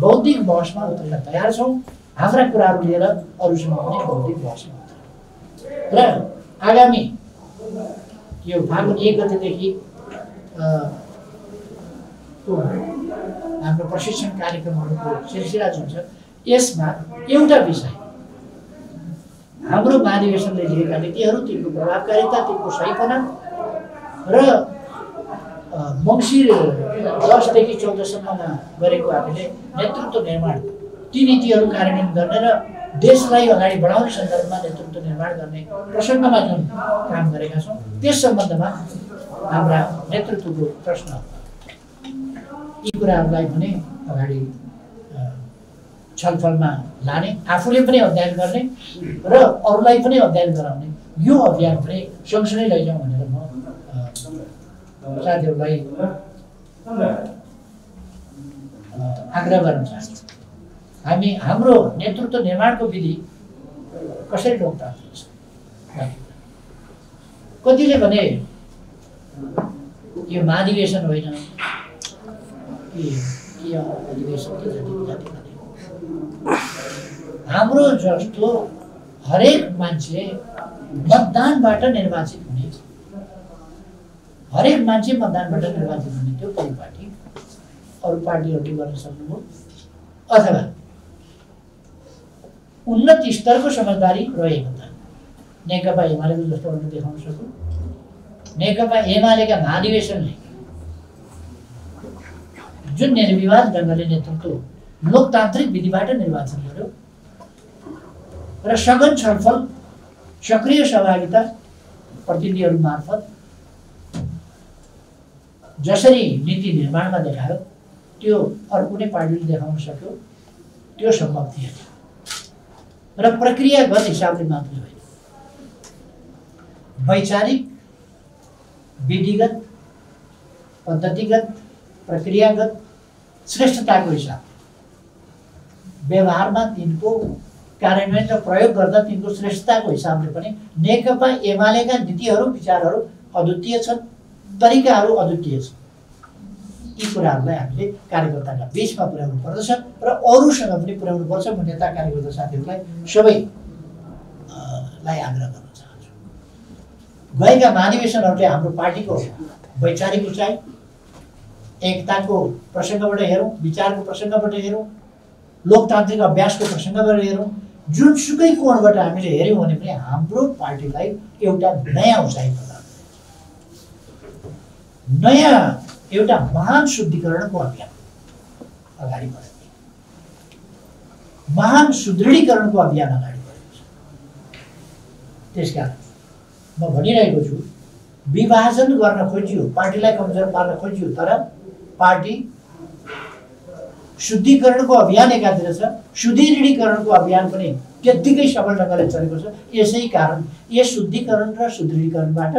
बौद्धिक बहसमा उत्रिन तयार छौँ। हाम्रा कुराहरू लिएर अरूसँग पनि बौद्धिक बहसमा उत्रिन र आगामी यो फागुन 1 गतेदेखि हाम्रो प्रशिक्षण कार्यक्रमहरूको सिलसिला जुन छ यसमा एउटा विषय हाम्रो महाधिवेशनले लिएका नीतिहरू, तिनको प्रभावकारिता, तिनको सहीपना र मङ्सिर 10 देखि 14 सम्ममा गरेको हामीले नेतृत्व निर्माण, ती नीतिहरू कार्यान्वयन गर्ने र देशलाई अगाडि बढाउने सन्दर्भमा नेतृत्व निर्माण गर्ने प्रसङ्गमा जुन काम गरेका छौँ त्यस सम्बन्धमा हाम्रा नेतृत्वको प्रश्न यी कुराहरूलाई पनि अगाडि छलफलमा लाने, आफूले पनि अध्ययन गर्ने र अरूलाई पनि अध्ययन गराउने यो अभियान पनि सँगसँगै लैजाउँ भनेर म साथीहरूलाई आग्रह गर्न चाहन्छु। हामी हाम्रो नेतृत्व निर्माणको विधि कसरी लोकतान्त्रिक छ? कतिले भने यो महाधिवेशन होइन कि अधिवेशन के जाति हाम्रो जस्तो हरेक मान्छे मतदानबाट निर्वाचित हुने, हरेक मान्छे मतदानबाट निर्वाचित हुने त्यो पार्टी अरू पार्टीहरूले गर्न सक्नुभयो अथवा उन्नत स्तरको समझदारी रहेको त नेकपा एमालेको जस्तो अरू देखाउन सक्यो। नेकपा एमालेका महाधिवेशनले जुन निर्विवाद ढङ्गले नेतृत्व लोकतान्त्रिक विधिबाट निर्वाचन गर्यो र सघन छलफल, सक्रिय सहभागिता प्रतिनिधिहरू मार्फत जसरी नीति निर्माणमा देखायो त्यो अरू कुनै पार्टीले देखाउन सक्यो त्यो सम्भव थिएन र प्रक्रियागत हिसाबले मात्रै होइन, वैचारिक, विधिगत, पद्धतिगत, प्रक्रियागत श्रेष्ठताको हिसाबले व्यवहारमा तिनको कार्यान्वयन र प्रयोग गर्दा तिनको श्रेष्ठताको हिसाबले पनि नेकपा एमालेका नीतिहरू, विचारहरू अद्वितीय छन्, तरिकाहरू अद्वितीय छन्। यी कुराहरूलाई हामीले कार्यकर्ताका बिचमा पुर्याउनु पर्दछ र अरूसँग पनि पुर्याउनु पर्छ। म नेता कार्यकर्ता साथीहरूलाई सबैलाई आग्रह गर्न चाहन्छु। गएका महाधिवेशनहरूले हाम्रो पार्टीको वैचारिक उचाइ, एकताको प्रसङ्गबाट हेरौँ, विचारको प्रसङ्गबाट हेरौँ, लोकतान्त्रिक अभ्यासको प्रसङ्गबाट हेरौँ, जुनसुकै कोणबाट हामीले हेऱ्यौँ भने पनि हाम्रो पार्टीलाई एउटा नयाँ उचाइ प्रदान, नयाँ एउटा महान शुद्धिकरणको अभियान अगाडि बढाउने, महान सुदृढीकरणको अभियान अगाडि बढेको छ। त्यसकारण म भनिरहेको छु, विभाजन गर्न खोजियो, पार्टीलाई कमजोर पार्न खोजियो, तर पार्टी शुद्धिकरणको अभियान एकातिर छ, सुदृढीकरणको अभियान पनि त्यत्तिकै सबल ढङ्गले चलेको छ। यसै कारण यस शुद्धिकरण र सुदृढीकरणबाट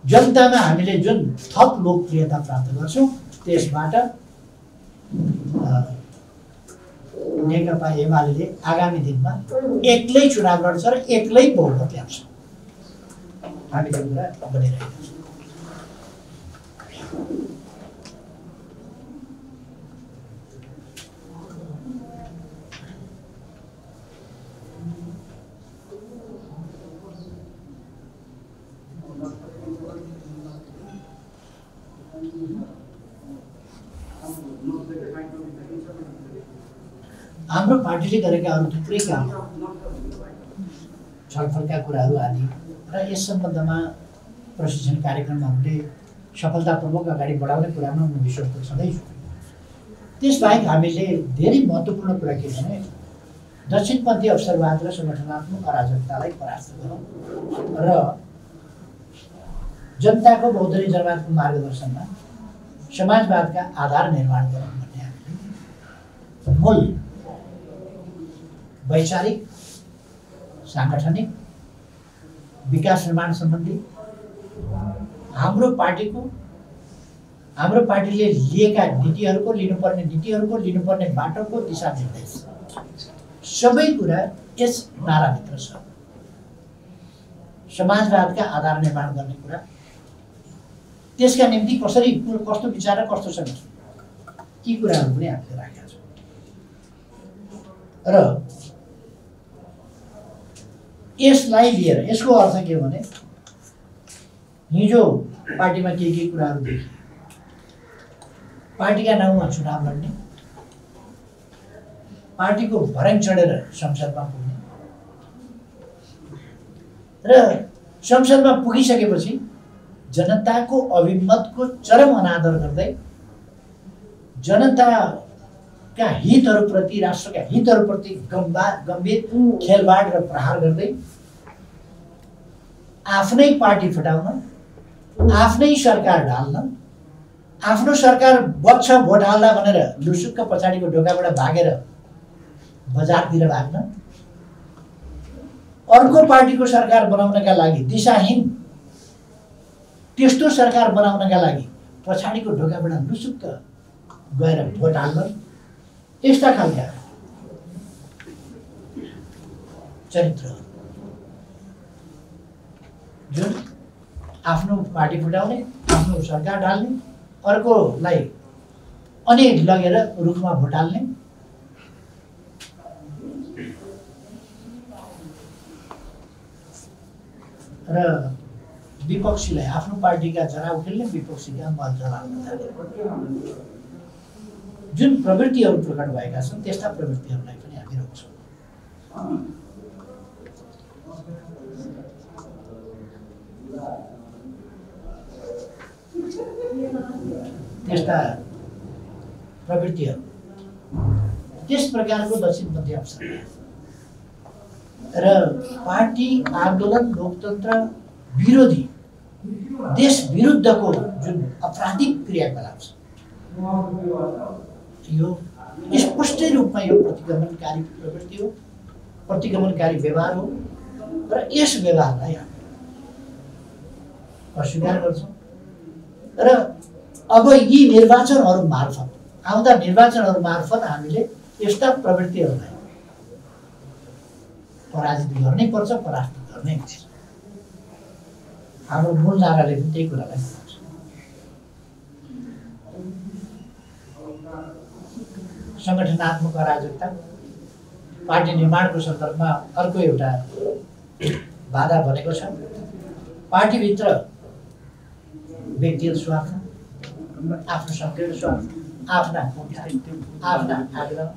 जनतामा हामीले जुन थप लोकप्रियता प्राप्त गर्छौँ त्यसबाट नेकपा एमाले आगामी दिनमा एक्लै चुनाव लड्छ र एक्लै बहुमत ल्याउँछ। हामी त्यो कुरा भनिरहेका छौँ। हाम्रो पार्टीले गरेका अरू थुप्रै काम, छलफलका कुराहरू आदि र यस सम्बन्धमा प्रशिक्षण कार्यक्रमहरूले सफलतापूर्वक अगाडि बढाउने कुरामा म विश्वास छँदैछु। त्यसबाहेक हामीले धेरै महत्त्वपूर्ण कुरा के भने दक्षिणपन्थी अवसरवाद र सङ्गठनात्मक अराजकतालाई परास्त गरौँ र जनताको बहुदलीय जनवादको मार्गदर्शनमा समाजवादका आधार निर्माण गरौँ भन्ने हामीले मूल वैचारिक, साङ्गठनिक, विकास निर्माण सम्बन्धी हाम्रो पार्टीले लिएका नीतिहरूको, लिनुपर्ने बाटोको दिशा निर्देश सबै कुरा यस नाराभित्र छ। समाजवादका आधार निर्माण गर्ने कुरा, त्यसका निम्ति कसरी कस्तो विचार र कस्तो सङ्गठन, यी कुराहरू पनि हामीले राखेका छौँ। र यसलाई लिएर यसको अर्थ के हो भने हिजो पार्टीमा के कुराहरू देखिए, पार्टीका नाउँमा चुनाव लड्ने, पार्टीको भर्याङ चढेर संसदमा पुग्ने र संसदमा पुगिसकेपछि जनताको अभिमतको चरम अनादर गर्दै जनताका हितहरूप्रति, राष्ट्रका हितहरूप्रति गम्भीर खेलवाड र प्रहार गर्दै आफ्नै पार्टी फुटाउन, आफ्नै सरकार ढाल्न, आफ्नो सरकार बच्छ भोट हाल्दा भनेर लुसुक्क पछाडिको ढोकाबाट भागेर बजारतिर भाग्न, अर्को पार्टीको सरकार बनाउनका लागि दिशाहीन त्यस्तो सरकार बनाउनका लागि पछाडिको ढोकाबाट लुसुक्क गएर भोट हाल्न, यस्ता खालका चरित्रहरू जुन आफ्नो पार्टी फुटाउने, आफ्नो सरकार ढाल्ने, अर्कोलाई अनि लगेर रुखमा भोट हाल्ने, र विपक्षीलाई आफ्नो पार्टीका जरा उखेल्ने, विपक्षीका मल जलाउन थाल्ने जुन प्रवृत्तिहरू प्रकट भएका छन्, त्यस्ता प्रवृत्तिहरूलाई पनि हामी रोक्छौँ। त्यस्ता प्रवृत्तिहरू त्यस प्रकारको दक्षिणपन्थी अवसर र पार्टी आन्दोलन लोकतन्त्र विरोधी देश विरुद्धको जुन आपराधिक क्रियाकलाप छ, यो स्पष्ट रूपमा यो प्रतिगमनकारी प्रवृत्ति हो, प्रतिगमनकारी व्यवहार हो र यस व्यवहारलाई हामी अस्वीकार गर्छौँ। र अब यी निर्वाचनहरू मार्फत, आउँदा निर्वाचनहरू मार्फत हामीले यस्ता प्रवृत्तिहरूलाई पराजित गर्नै पर्छ, परास्त गर्नै पर्छ। हाम्रो मूल नाराले पनि त्यही कुरालाई बताउँछ। सङ्गठनात्मक अराजकता पार्टी निर्माणको सन्दर्भमा अर्को एउटा बाधा बनेको छ। पार्टीभित्र व्यक्तिगत स्वार्थ, आफ्नो सङ्कीर्ण स्वार्थ, आफ्ना आफ्ना आग्रह,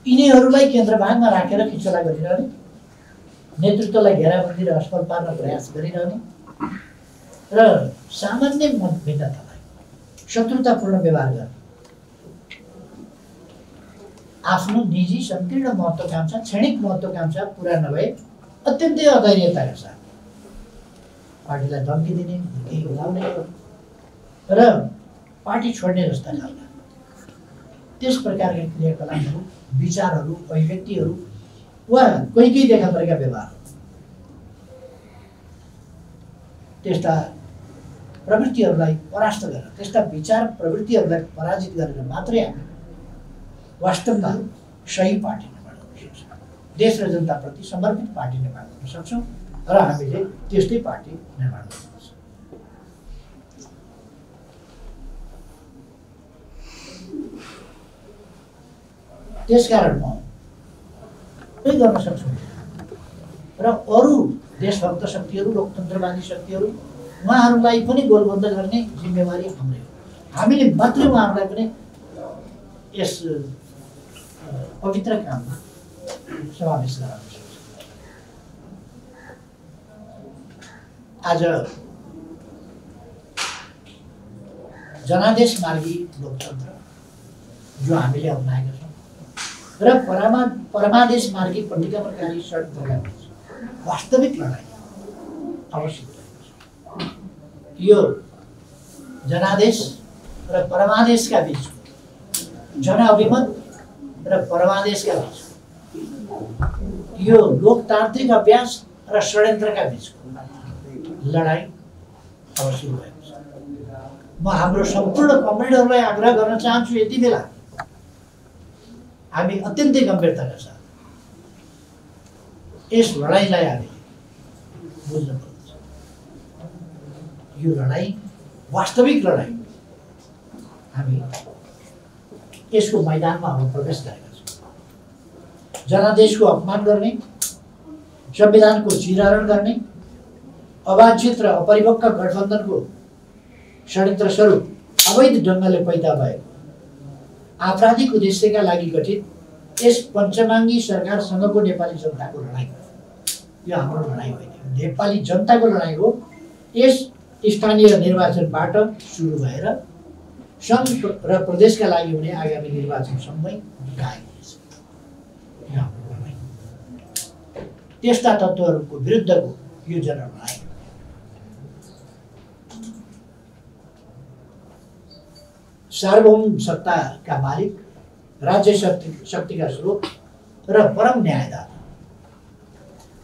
यिनीहरूलाई केन्द्रभागमा राखेर खिचला गरिरहने, नेतृत्वलाई घेराबन्दी र असफल पार्न प्रयास गरिरहने र सामान्य मतभिन्नतालाई शत्रुतापूर्ण व्यवहार गर्ने, आफ्नो निजी सङ्कीर्ण महत्त्वाकांक्षा, क्षणिक महत्त्वाकांक्षा पुरा नभए अत्यन्तै अधैर्यताका साथ पार्टीलाई धम्की दिने, केही बोलाउने र पार्टी छोड्ने जस्ता खालका त्यस प्रकारका क्रियाकलापहरू, विचारहरू, अभिव्यक्तिहरू वा कोही देखा परेका व्यवहारहरू, त्यस्ता प्रवृत्तिहरूलाई परास्त गरेर, त्यस्ता विचार प्रवृत्तिहरूलाई पराजित गरेर मात्रै हामी वास्तवमा सही पार्टी निर्माण गर्न सक्छौँ, देश र जनताप्रति समर्पित पार्टी निर्माण गर्न सक्छौँ र हामीले त्यस्तै पार्टी निर्माण गर्नुपर्छ। त्यसकारण म त्यही गर्न सक्छु र अरू देशभक्त शक्तिहरू, लोकतन्त्रवादी शक्तिहरू, उहाँहरूलाई पनि गोलबन्द गर्ने जिम्मेवारी हाम्रै हो। हामीले मात्रै उहाँहरूलाई पनि यस पवित्र काममा समावेश गराउन सक्छौँ। आज जनादेश मार्गी लोकतन्त्र जो हामीले अप्नाएका छौँ र परमादेश मार्गी प्रतिगमनकारी षड्यन्त्रका बीच वास्तविक लडाइँ आवश्यक रहेको छ। यो जनादेश र परमादेशका बीच, जनअभिमत र परमादेशका बीच, यो लोकतान्त्रिक अभ्यास र षड्यन्त्रका बीचको लडाइँ अवश्य भएको छ। म हाम्रो सम्पूर्ण कमरेडहरूलाई आग्रह गर्न चाहन्छु, यति बेला हामी अत्यन्तै गम्भीरताका साथ यस लडाइँलाई हामीले बुझ्न पर्दछ। यो लडाइँ वास्तविक लडाइँ, हामी यसको मैदानमा अब प्रवेश गरेका छौँ। जनादेशको अपमान गर्ने, संविधानको चिरहरण गर्ने, अवांछित र अपरिपक्व गठबन्धनको षड्यन्त्र स्वरूप अवैध ढङ्गले पैदा भएको आपराधिक उद्देश्यका लागि गठित यस पञ्चमाङ्गी सरकारसँगको नेपाली जनताको लडाइँ, यो हाम्रो लडाइँ होइन, नेपाली जनताको लडाइँ हो। यस स्थानीय निर्वाचनबाट सुरु भएर सङ्घ र प्रदेशका लागि हुने आगामी निर्वाचनसम्मै कायम हुनेछ। यो हाम्रो लडाइँ, त्यस्ता तत्त्वहरूको विरुद्धको यो जनलडाइँ। सार्वभौम सत्ताका मालिक, राज्य शक्तिका स्रोत र परम न्यायदाता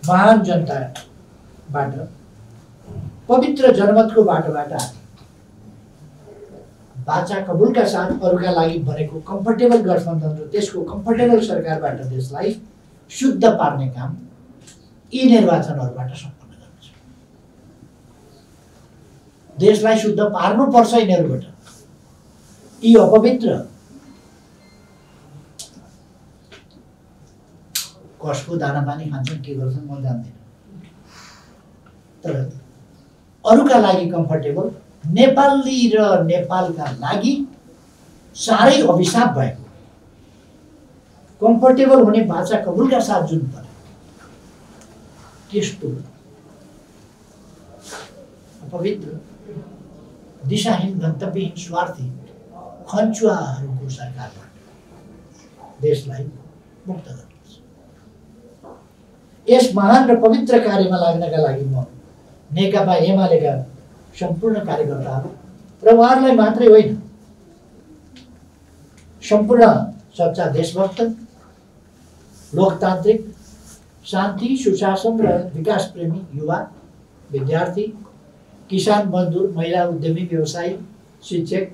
महान जनताबाट पवित्र जनमतको बाटोबाट बाचा कबुलका साथ अरूका लागि बनेको कम्फर्टेबल गठबन्धन र त्यसको कम्फर्टेबल सरकारबाट देशलाई शुद्ध पार्ने काम यी निर्वाचनहरूबाट सम्पन्न गर्नेछ। देशलाई शुद्ध पार्नुपर्छ यिनीहरूबाट। यी अपवित्र कसको दाना पानी खान्छन्, के गर्छन् म जान्दिनँ, तर अरूका लागि कम्फर्टेबल, नेपाली र नेपालका लागि साह्रै अभिशाप भएको कम्फर्टेबल हुने बाचा कबुलका साथ जुन पर्यो, त्यस्तो अपवित्र, दिशाहीन, गन्तव्यहीन, स्वार्थी खन्चुवाहरूको सरकारबाट देशलाई मुक्त गर्नुपर्छ। यस महान र पवित्र कार्यमा लाग्नका लागि म नेकपा एमालेका सम्पूर्ण कार्यकर्ताहरू र उहाँहरूलाई मात्रै होइन, सम्पूर्ण सच्चा देशभक्त, लोकतान्त्रिक, शान्ति, सुशासन र विकास प्रेमी युवा, विद्यार्थी, किसान, मजदुर, महिला, उद्यमी, व्यवसायी, शिक्षक,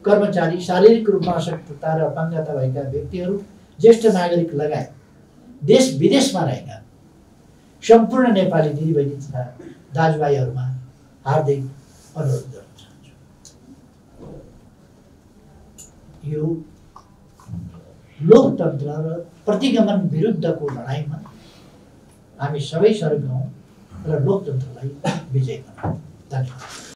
कर्मचारी, शारीरिक रूपमा अशक्तता र अपाङ्गता भएका व्यक्तिहरू, ज्येष्ठ नागरिक लगायत देश विदेशमा रहेका सम्पूर्ण नेपाली दिदीबहिनी तथा दाजुभाइहरूमा हार्दिक अनुरोध गर्न चाहन्छु। यो लोकतन्त्र र प्रतिगमन विरुद्धको लडाइँमा हामी सबै सरुक हौँ र लोकतन्त्रलाई विजय बनाऊ। धन्यवाद।